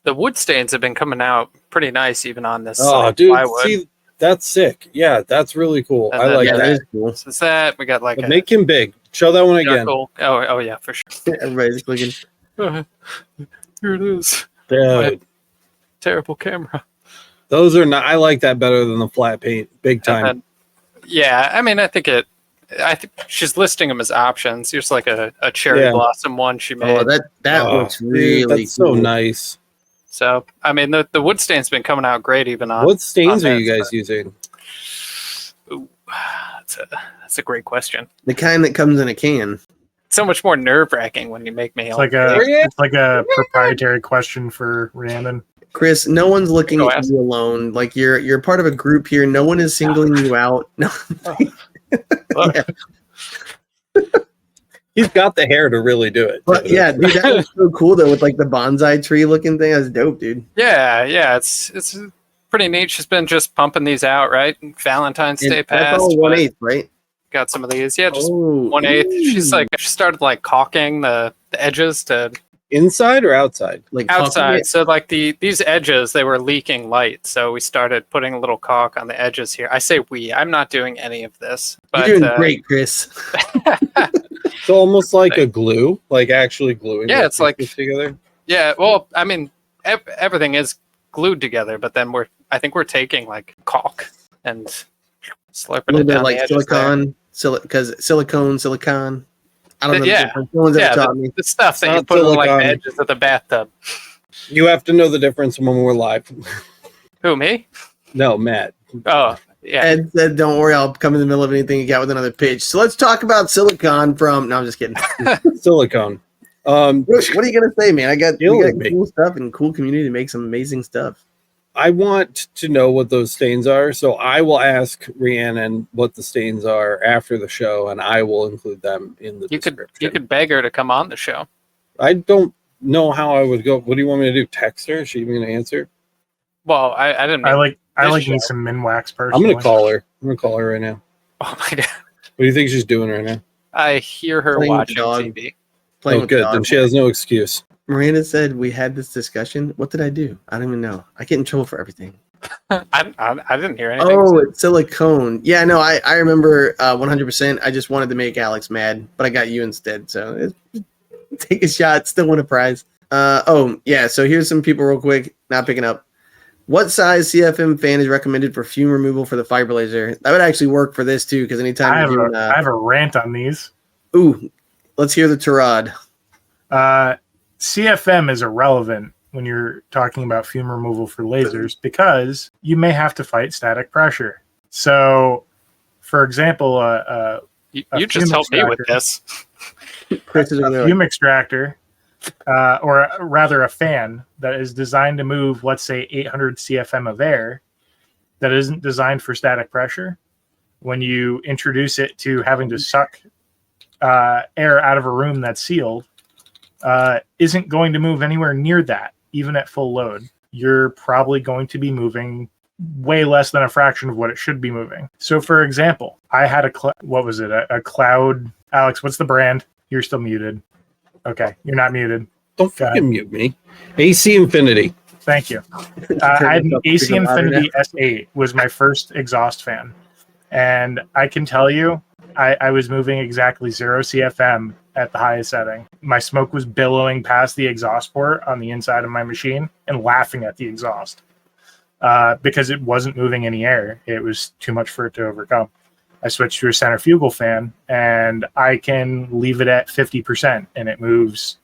the wood stains have been coming out pretty nice, even on this. Oh, dude, plywood. see, that's sick. Yeah, that's really cool. And I then- like Yeah, that that. is cool. So it's that we got like But make him big. Show that one again. charcoal. Oh yeah, for sure. Everybody's clicking. Here it is. Dude, Terrible camera. those are not. I like that better than the flat paint. Big time. And then- yeah, I mean, I think she's listing them as options. Here's like a cherry Yeah. blossom one she made. Oh, that Oh, looks dude, really that's so cool. nice. So I mean, the wood stain's been coming out great even on. What stains on are you this, guys using? Ooh, that's a great question. The kind that comes in a can. So much more nerve wracking when you make me. It's like a proprietary question for Rhiannon. Chris, no one's looking Go at ask. you alone. Like you're part of a group here. No one is singling you out. No. He's got the hair to really do it. But too. yeah, dude, that was so cool though with like the bonsai tree looking thing. That's dope, dude. Yeah, it's pretty neat. She's been just pumping these out, right? Valentine's And Day that's passed. all but 1/8, right? got some of these. Yeah, just Oh, 1/8. ooh. She started like caulking the edges to Inside or outside? Like caulking outside. it. So like these edges, they were leaking light. So we started putting a little caulk on the edges here. I say we. I'm not doing any of this. But You're doing great, Chris. So almost like a glue, like actually gluing. Yeah, the it's like pieces together. Yeah, well, I mean, everything is glued together, but then I think we're taking like caulk and A slurping little it bit down like the edges there. silicone. I don't know the Yeah, difference. No one's ever yeah, taught me. the stuff It's that you not put on like the silicone. edges of the bathtub. You have to know the difference when we're live. Who, me? No, Matt. Oh, yeah. Ed said, "Don't worry, I'll come in the middle of anything you got with another pitch." So let's talk about silicon from. No, I'm just kidding. Silicone. What are you gonna say, man? We got Killing me. cool stuff and cool community to make some amazing stuff. I want to know what those stains are, so I will ask Rhiannon what the stains are after the show, and I will include them in the description. You could beg her to come on the show. I don't know how I would go. What do you want me to do? Text her? Is she even going to answer? Well, I didn't. I like this me show. some Minwax I'm personally. going to call her. I'm going to call her right now. Oh my god! What do you think she's doing right now? I hear her Playing with the watching dog. TV. Playing Oh, with the good. dog. Then she has no excuse. Miranda said we had this discussion. What did I do? I don't even know. I get in trouble for everything. I didn't hear anything. Oh, it's silicone. Yeah, no, I remember 100%. I just wanted to make Alex mad, but I got you instead. So take a shot. Still win a prize. Oh, yeah. So here's some people real quick. Not picking up. What size CFM fan is recommended for fume removal for the fiber laser? That would actually work for this too, because anytime I you're doing, have a rant on these. ooh, let's hear the tirade. CFM is irrelevant when you're talking about fume removal for lasers because you may have to fight static pressure. So, for example, You just helped me with this. Chris is over there a fume extractor, or rather a fan that is designed to move, let's say, 800 CFM of air that isn't designed for static pressure. When you introduce it to having to suck air out of a room that's sealed, isn't going to move anywhere near that, even at full load. You're probably going to be moving way less than a fraction of what it should be moving. So, for example, I had a cloud. Alex, what's the brand? You're still muted. Okay, you're not muted. Don't fucking mute me. AC Infinity. Thank you. I had an AC Infinity S8 was my first exhaust fan. And I can tell you, I was moving exactly 0 CFM at the highest setting. My smoke was billowing past the exhaust port on the inside of my machine and laughing at the exhaust because it wasn't moving any air. It was too much for it to overcome. I switched to a centrifugal fan, and I can leave it at 50%, and it moves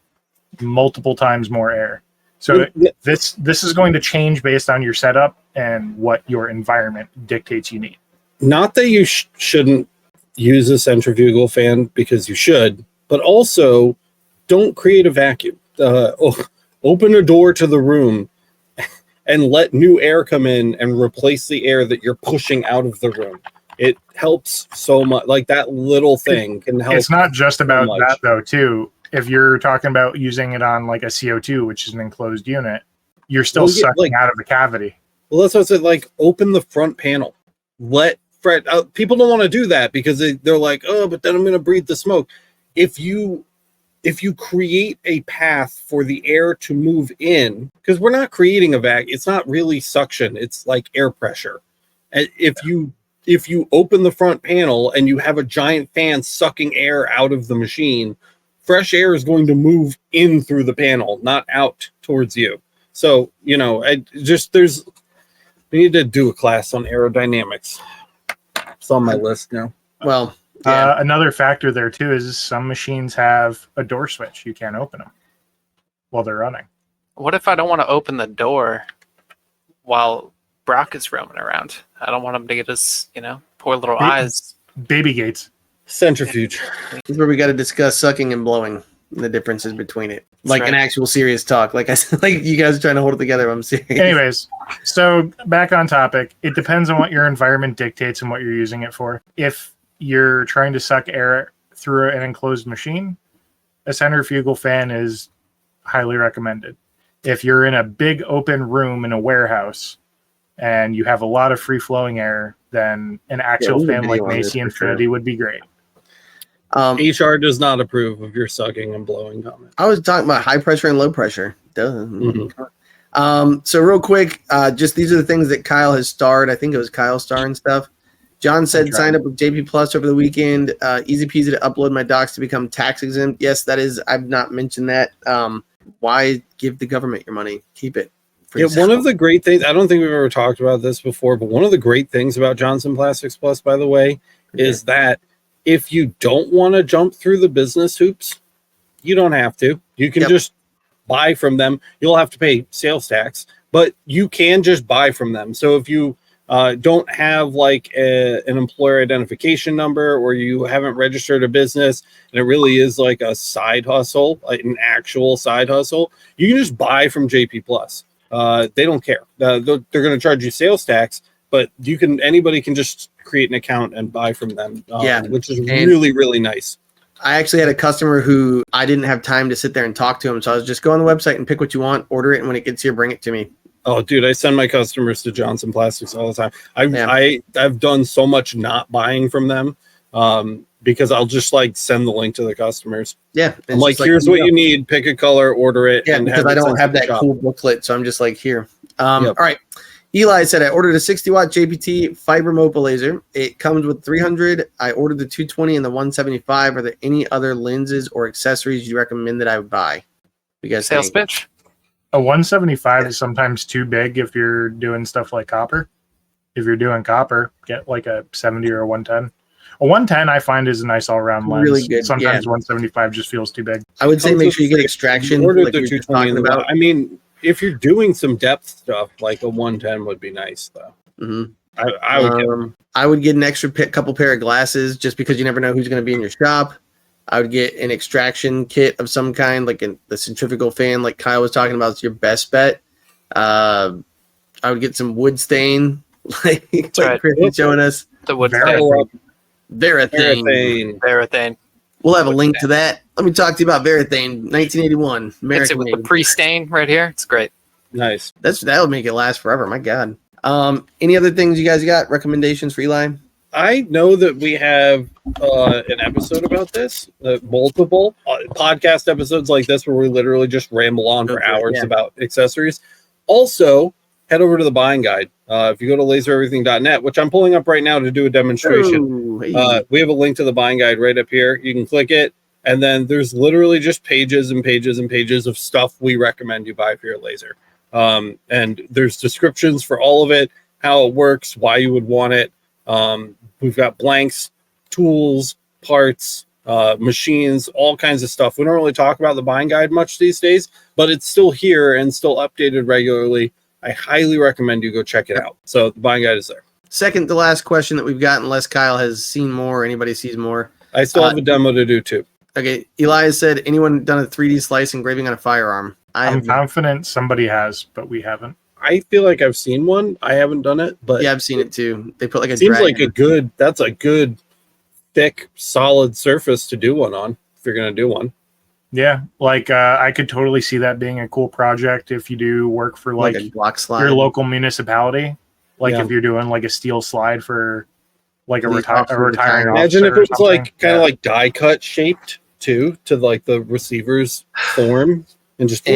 multiple times more air. So this is going to change based on your setup and what your environment dictates you need. Not that you shouldn't use a centrifugal fan, because you should, but also don't create a vacuum. Open a door to the room and let new air come in and replace the air that you're pushing out of the room. It helps so much. Like, that little thing can help. It's not just about so that, though, too. If you're talking about using it on like a CO2, which is an enclosed unit, you're still sucking out of the cavity. Well, that's what I said. Like, open the front panel. People don't want to do that because they're like, oh, but then I'm going to breathe the smoke. If you create a path for the air to move in, because we're not creating a vacuum, it's not really suction, it's like air pressure. And if you open the front panel and you have a giant fan sucking air out of the machine, fresh air is going to move in through the panel, not out towards you. So, we need to do a class on aerodynamics. It's on my list now. Well, yeah. Another factor there too is some machines have a door switch. You can't open them while they're running. What if I don't want to open the door while Brock is roaming around? I don't want him to get his, poor little eyes. Baby gates. Centrifuge. This is where we got to discuss sucking and blowing and the differences between it. Like an actual serious talk. Like I said, like you guys are trying to hold it together. I'm serious. Anyways, so back on topic. It depends on what your environment dictates and what you're using it for. If you're trying to suck air through an enclosed machine, a centrifugal fan is highly recommended. If you're in a big open room in a warehouse and you have a lot of free-flowing air, then an axial fan like Macy Infinity would be great. HR does not approve of your sucking and blowing comment. I was talking about high pressure and low pressure. Duh. Mm-hmm. So real quick, just these are the things that Kyle has starred. I think it was Kyle starring stuff. John said signed up with JP Plus over the weekend. Easy peasy to upload my docs to become tax exempt. Yes, that is. I've not mentioned that. Why give the government your money? Keep it. Yeah, one of the great things, I don't think we've ever talked about this before, but one of the great things about Johnson Plastics Plus, by the way, is that if you don't want to jump through the business hoops, you don't have to. You can just buy from them. You'll have to pay sales tax, but you can just buy from them. So if you don't have like an employer identification number, or you haven't registered a business and it really is like a side hustle, like an actual side hustle, you can just buy from JP Plus. They don't care. They're going to charge you sales tax, but anybody can just create an account and buy from them, which is really, really nice. I actually had a customer who I didn't have time to sit there and talk to him. So I was just go on the website and pick what you want, order it, and when it gets here, bring it to me. Oh, dude, I send my customers to Johnson Plastics all the time. I've done so much not buying from them because I'll just like send the link to the customers. Yeah. I'm like, here's what you need. Pick a color, order it. Yeah, because I don't have that cool booklet. So I'm just like, here. All right. Eli said, I ordered a 60-watt JPT fiber MOPA laser. It comes with 300. I ordered the 220 and the 175. Are there any other lenses or accessories you recommend that I would buy? You guys sales pitch? A 175 is sometimes too big if you're doing stuff like copper. If you're doing copper, get like a 70 or a 110. A 110 I find is a nice all-around lens. Really good. Sometimes 175 just feels too big. I would say make sure you get extraction. Order the 220 about. I mean, if you're doing some depth stuff, like a 110 would be nice, though. Mm-hmm. I would get an extra couple pair of glasses just because you never know who's going to be in your shop. I would get an extraction kit of some kind, like the centrifugal fan, like Kyle was talking about. It's your best bet. I would get some wood stain, like Chris is showing us. The wood stain. Varathane. We'll have a link to that. Let me talk to you about Varathane, 1981. It's with the pre-stain right here. It's great. Nice. That'll make it last forever. My God. Any other things you guys got? Recommendations for Eli? I know that we have an episode about this, multiple podcast episodes like this where we literally just ramble on for hours about accessories. Also, head over to the buying guide. If you go to lasereverything.net, which I'm pulling up right now to do a demonstration, we have a link to the buying guide right up here. You can click it, and then there's literally just pages and pages and pages of stuff we recommend you buy for your laser. And there's descriptions for all of it, how it works, why you would want it. We've got blanks, tools, parts, machines, all kinds of stuff. We don't really talk about the buying guide much these days, but it's still here and still updated regularly. I highly recommend you go check it out. So the buying guide is there. Second to last question that we've got, unless Kyle has seen more, anybody sees more. I still have a demo to do too. Okay. Elias said, anyone done a 3D slice engraving on a firearm? I'm confident somebody has, but we haven't. I feel like I've seen one. I haven't done it, but yeah, I've seen it too. They put like a seems dragon. like that's a good, thick, solid surface to do one on if you're gonna do one. Yeah, like I could totally see that being a cool project if you do work for like a block slide. Your local municipality. Like if you're doing like a steel slide for like a retiring. Imagine if it's like kind of like die cut shaped too, to like the receiver's form. And just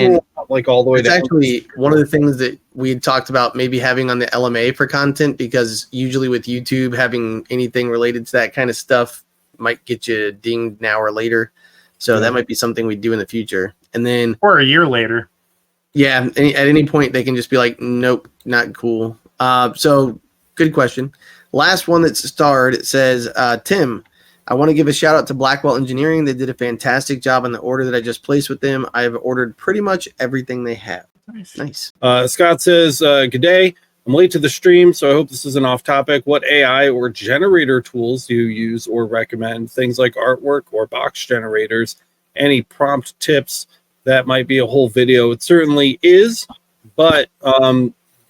like all the way down. It's actually one of the things that we had talked about maybe having on the LMA for content, because usually with YouTube, having anything related to that kind of stuff might get you dinged now or later. So that might be something we do in the future. And then, or a year later. Yeah. At any point, they can just be like, nope, not cool. So good question. Last one that's starred, it says, Tim, I want to give a shout out to Blackwell Engineering. They did a fantastic job on the order that I just placed with them. I have ordered pretty much everything they have. Nice. Scott says, good day. I'm late to the stream, so I hope this isn't off topic. What AI or generator tools do you use or recommend? Things like artwork or box generators. Any prompt tips? That might be a whole video. It certainly is, but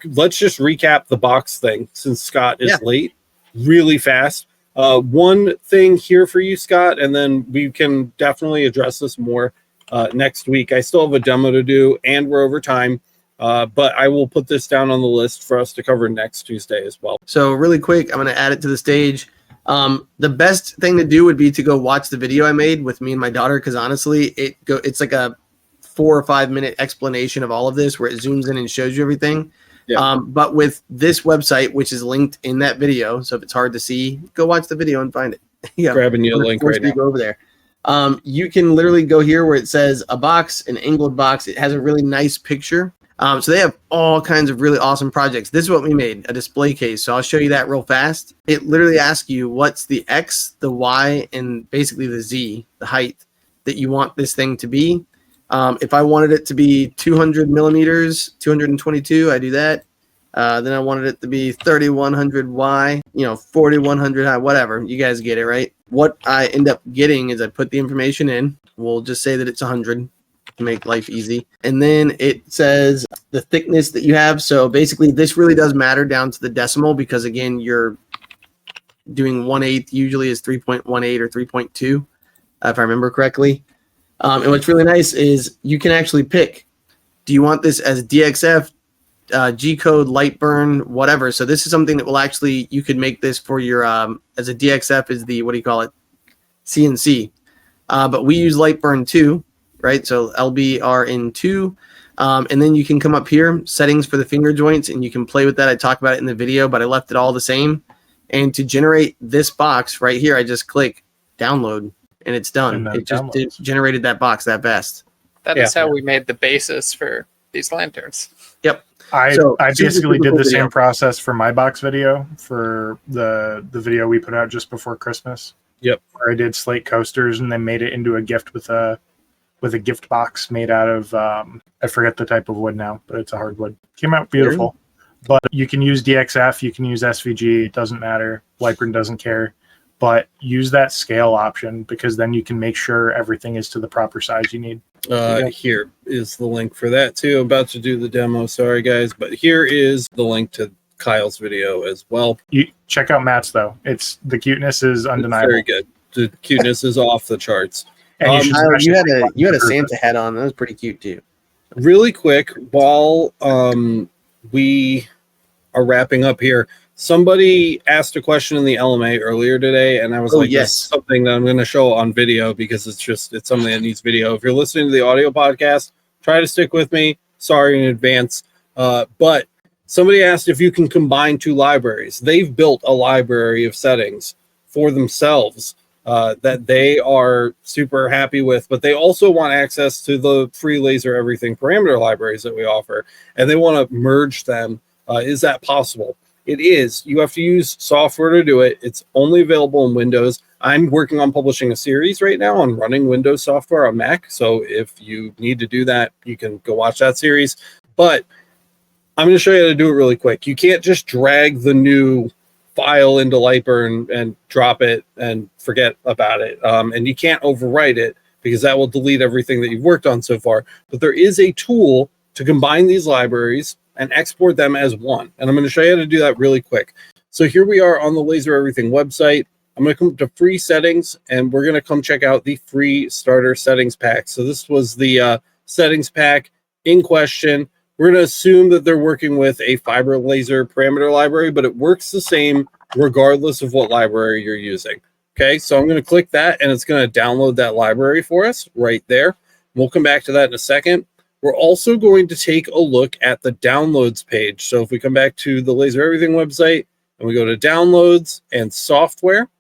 let's just recap the box thing since Scott is late really fast. One thing here for you, Scott, and then we can definitely address this more next week. I still have a demo to do, and we're over time, but I will put this down on the list for us to cover next Tuesday as well. So really quick, I'm going to add it to the stage. The best thing to do would be to go watch the video I made with me and my daughter, because honestly, it's like a 4 or 5 minute explanation of all of this where it zooms in and shows you everything. Yeah. But with this website, which is linked in that video, so if it's hard to see, go watch the video and find it. Grabbing you a link right now. Go over there. You can literally go here where it says a box, an angled box. It has a really nice picture. So they have all kinds of really awesome projects. This is what we made, a display case. So I'll show you that real fast. It literally asks you what's the X, the Y, and basically the Z, the height that you want this thing to be. If I wanted it to be 200 millimeters, 222, I do that. Then I wanted it to be 3100 Y, 4100 high, whatever. You guys get it, right? What I end up getting is I put the information in. We'll just say that it's 100 to make life easy. And then it says the thickness that you have. So basically this really does matter down to the decimal because again, you're doing 1/8 usually is 3.18 or 3.2, if I remember correctly. And what's really nice is you can actually pick, do you want this as DXF, G-code, lightburn, whatever. So this is something that will actually, you could make this for your, as a DXF is the, what do you call it? CNC. But we use lightburn 2, right? So LBRN2. And then you can come up here, settings for the finger joints, and you can play with that. I talked about it in the video, but I left it all the same. And to generate this box right here, I just click download and it's done. It just generated that box that fast. That is how we made the basis for these lanterns. Yep. I basically did the same process for my box video for the video we put out just before Christmas. Yep. Where I did slate coasters and then made it into a gift with a gift box made out of I forget the type of wood now, but it's a hardwood. Came out beautiful. But you can use DXF, you can use SVG, it doesn't matter. Lightburn doesn't care. But use that scale option because then you can make sure everything is to the proper size you need. Here is the link for that too. About to do the demo, sorry guys, but here is the link to Kyle's video as well. You check out Matt's though. It's the cuteness is undeniable. It's very good. The cuteness is off the charts. And you had a Santa hat on. That was pretty cute too. Really quick, while we are wrapping up here, somebody asked a question in the LMA earlier today, and I was like, yes, this is something that I'm going to show on video because it's something that needs video. If you're listening to the audio podcast, try to stick with me. Sorry in advance. But somebody asked if you can combine two libraries. They've built a library of settings for themselves that they are super happy with, but they also want access to the free laser everything parameter libraries that we offer, and they want to merge them. Is that possible? It is. You have to use software to do it. It's only available in Windows. I'm working on publishing a series right now on running Windows software on Mac. So if you need to do that, you can go watch that series. But I'm going to show you how to do it really quick. You can't just drag the new file into Lightburn and drop it and forget about it. And you can't overwrite it because that will delete everything that you've worked on so far. But there is a tool to combine these libraries and export them as one. And I'm going to show you how to do that really quick. So here we are on the Laser Everything website. I'm going to come to free settings, and we're going to come check out the free starter settings pack. So this was the settings pack in question. We're going to assume that they're working with a fiber laser parameter library, but it works the same regardless of what library you're using. Okay, so I'm going to click that, and it's going to download that library for us right there. We'll come back to that in a second. We're also going to take a look at the downloads page. So if we come back to the Laser Everything website and we go to downloads and software,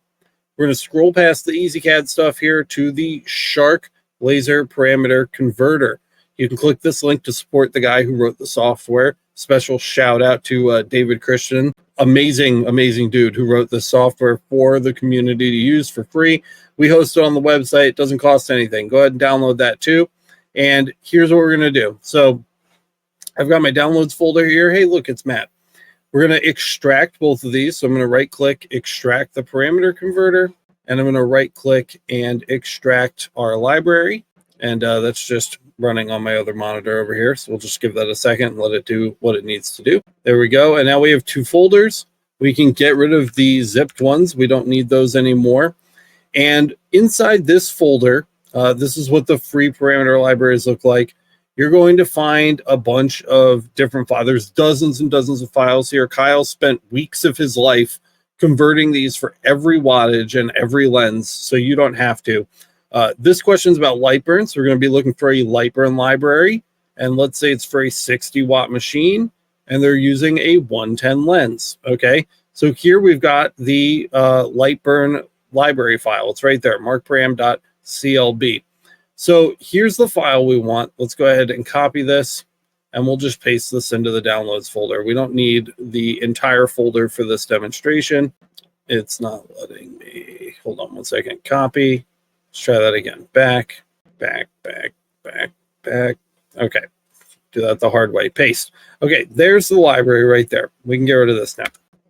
we're going to scroll past the ezcad stuff here to the Shark Laser Parameter Converter. You can click this link to support the guy who wrote the software. Special shout out to David Christian. Amazing, amazing dude who wrote this software for the community to use for free. We host it on the website. It doesn't cost anything. Go ahead and download that too. And here's what we're going to do. So I've got my downloads folder here. Hey, look, it's Matt. We're going to extract both of these. So I'm going to right click, extract the parameter converter, and I'm going to right click and extract our library. And that's just running on my other monitor over here. So we'll just give that a second and let it do what it needs to do. There we go. And now we have two folders. We can get rid of the zipped ones. We don't need those anymore. And inside this folder, this is what the free parameter libraries look like. You're going to find a bunch of different files. There's dozens and dozens of files here. Kyle spent weeks of his life converting these for every wattage and every lens, so you don't have to. This question is about Lightburn, so we're going to be looking for a Lightburn library, and let's say it's for a 60-watt machine. and they're using a 110 lens. Okay, so here we've got the lightburn library file. It's right there, markparam.clb. So here's the file we want. Let's go ahead and copy this, and we'll just paste this into the downloads folder. We don't need the entire folder for this demonstration. It's not letting me. Hold on one second. Copy. Let's try that again. Back. Okay. Do that the hard way. Paste. Okay, there's the library right there. We can get rid of this now.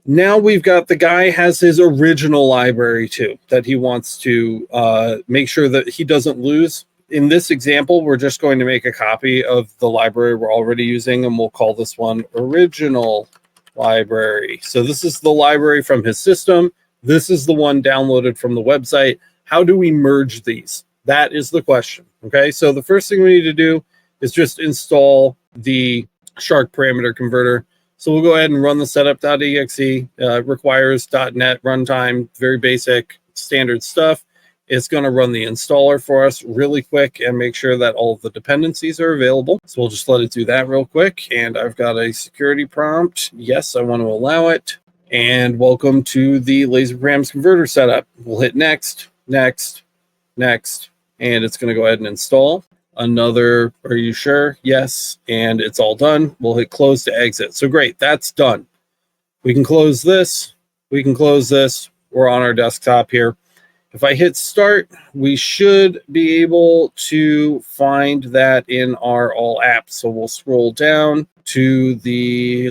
Now we've got the guy has his original library too that he wants to make sure that he doesn't lose. In this example, we're just going to make a copy of the library we're already using, and we'll call this one original library. So this is the library from his system. This is the one downloaded from the website. How do we merge these? That is the question. Okay, so the first thing we need to do is just install the Shark parameter converter. So we'll go ahead and run the setup.exe. Requires .NET runtime, very basic standard stuff. It's going to run the installer for us really quick and make sure that all of the dependencies are available. So we'll just let it do that real quick. And I've got a security prompt. Yes, I want to allow it. And welcome to the laser params converter setup. We'll hit next, next, next, and it's going to go ahead and install. Another, are you sure? Yes, and it's all done. We'll hit close to exit. So great, that's done. We can close this. We can close this. We're on our desktop here. If I hit start, we should be able to find that in our all apps. So we'll scroll down to the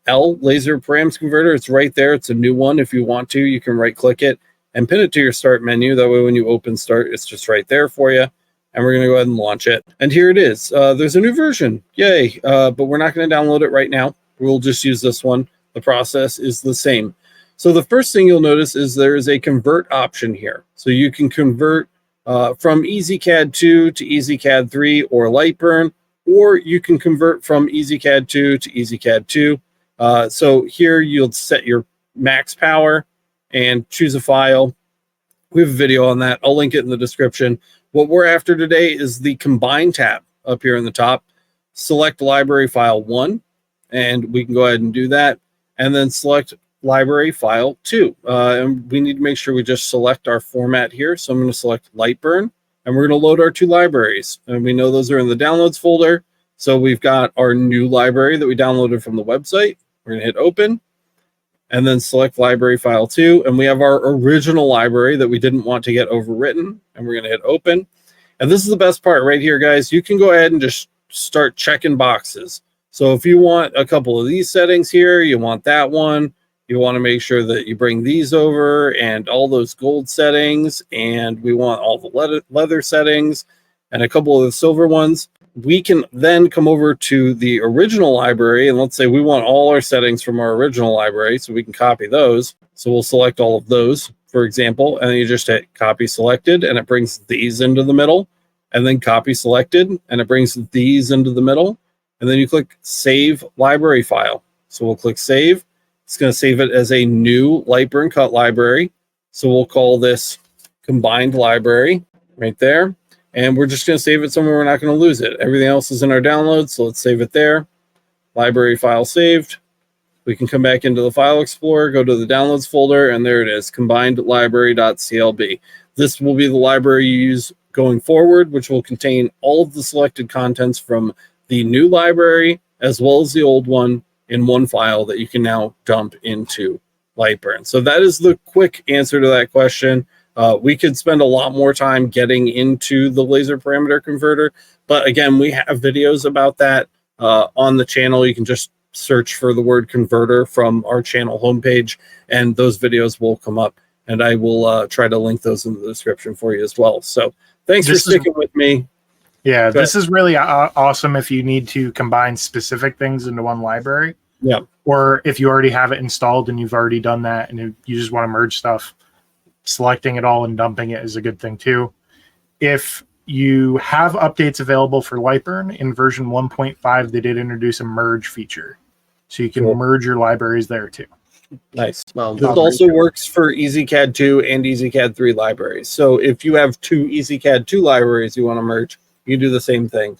laser params converter. It's right there. It's a new one. If you want to, you can right click it and pin it to your start menu. That way when you open start, it's just right there for you. And we're going to go ahead and launch it. And here it is. There's a new version. Yay. But we're not going to download it right now. We'll just use this one. The process is the same. So the first thing you'll notice is there is a convert option here. So you can convert from ezcad 2 to ezcad 3 or lightburn, or you can convert from ezcad 2 to ezcad 2. So here you'll set your max power and choose a file. We have a video on that. I'll link it in the description. What we're after today is the combine tab up here in the top. Select library file 1, and we can go ahead and do that. And then select library file 2. And we need to make sure we just select our format here. So I'm going to select lightburn, and we're going to load our 2 libraries. And we know those are in the downloads folder. So we've got our new library that we downloaded from the website. We're going to hit open, and then select library file 2. And we have our original library that we didn't want to get overwritten. And we're going to hit open. And this is the best part right here, guys. You can go ahead and just start checking boxes. So if you want a couple of these settings here, you want that one, you want to make sure that you bring these over and all those gold settings, and we want all the leather settings and a couple of the silver ones. We can then come over to the original library, and let's say we want all our settings from our original library, so we can copy those. So we'll select all of those, for example, and then you just hit copy selected, and it brings these into the middle, and then copy selected, and it brings these into the middle, and then you click save library file. So we'll click save. It's going to save it as a new lightburn cut library. So we'll call this combined library right there. And we're just going to save it somewhere we're not going to lose it. Everything else is in our downloads, so let's save it there. Library file saved. We can come back into the File Explorer, go to the Downloads folder, and there it is, combined library.clb. This will be the library you use going forward, which will contain all of the selected contents from the new library as well as the old one in one file that you can now dump into Lightburn. So that is the quick answer to that question. We could spend a lot more time getting into the laser parameter converter, but again, we have videos about that on the channel. You can just search for the word converter from our channel homepage, and those videos will come up, and I will try to link those in the description for you as well. So thanks for sticking with me. Yeah, this is really awesome if you need to combine specific things into one library. Yeah. Or if you already have it installed and you've already done that and you just want to merge stuff, selecting it all and dumping it is a good thing too. If you have updates available for Lightburn in version 1.5, they did introduce a merge feature. So you can merge your libraries there too. Nice. Well, this also works for ezcad 2 and ezcad 3 libraries. So if you have two ezcad 2 libraries you want to merge, you can do the same thing.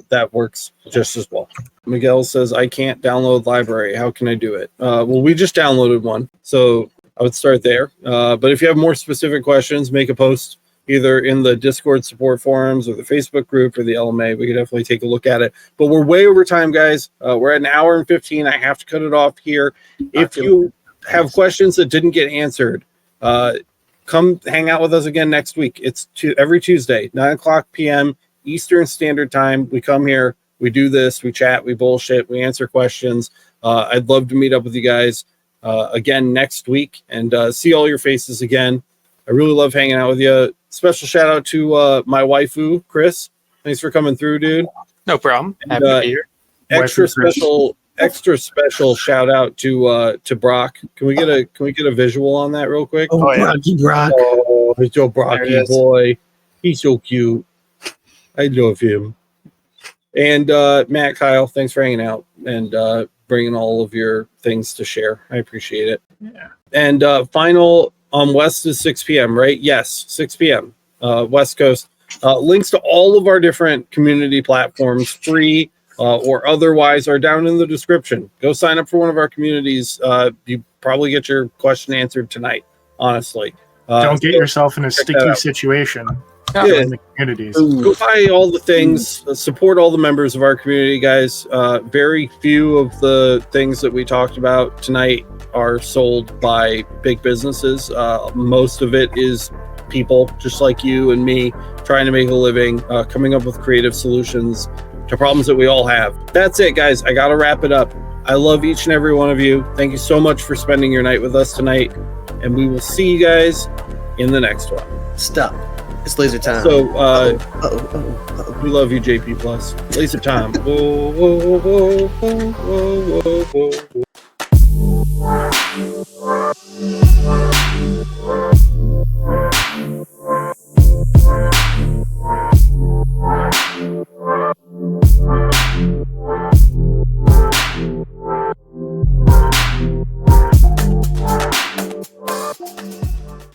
That works just as well. Miguel says, I can't download library. How can I do it? Well, we just downloaded one, so I would start there. But if you have more specific questions, make a post either in the Discord support forums or the Facebook group or the LMA. We could definitely take a look at it. But we're way over time, guys. We're at 1 hour and 15. I have to cut it off here. If you have questions that didn't get answered, come hang out with us again next week. It's every Tuesday, 9:00 p.m. Eastern Standard Time. We come here, we do this, we chat, we bullshit, we answer questions. I'd love to meet up with you guys again next week and see all your faces again. I really love hanging out with you. Special shout out to my waifu, Chris. Thanks for coming through, dude. No problem. And, Happy to be here. Extra special shout out to Brock. Can we get a visual on that real quick? Oh, yeah. Brock. Oh, it's your Brocky There it is. boy. He's so cute. I love him. And Matt, Kyle, thanks for hanging out and bringing all of your things to share. I appreciate it. Yeah. And final on West is 6 p.m., right? Yes, 6 p.m. West Coast. Links to all of our different community platforms, free or otherwise, are down in the description. Go sign up for one of our communities. You probably get your question answered tonight, honestly. Don't get yourself in a check that sticky out. situation Yeah. in the communities. Go buy all the things, support all the members of our community, guys. Very few of the things that we talked about tonight are sold by big businesses. Most of it is people just like you and me trying to make a living, coming up with creative solutions to problems that we all have. That's it, guys. I got to wrap it up. I love each and every one of you. Thank you so much for spending your night with us tonight. And we will see you guys in the next one. Stop. It's laser time. So, we love you, JP Plus. Laser time. Whoa, whoa, whoa, whoa, whoa, whoa, whoa, whoa.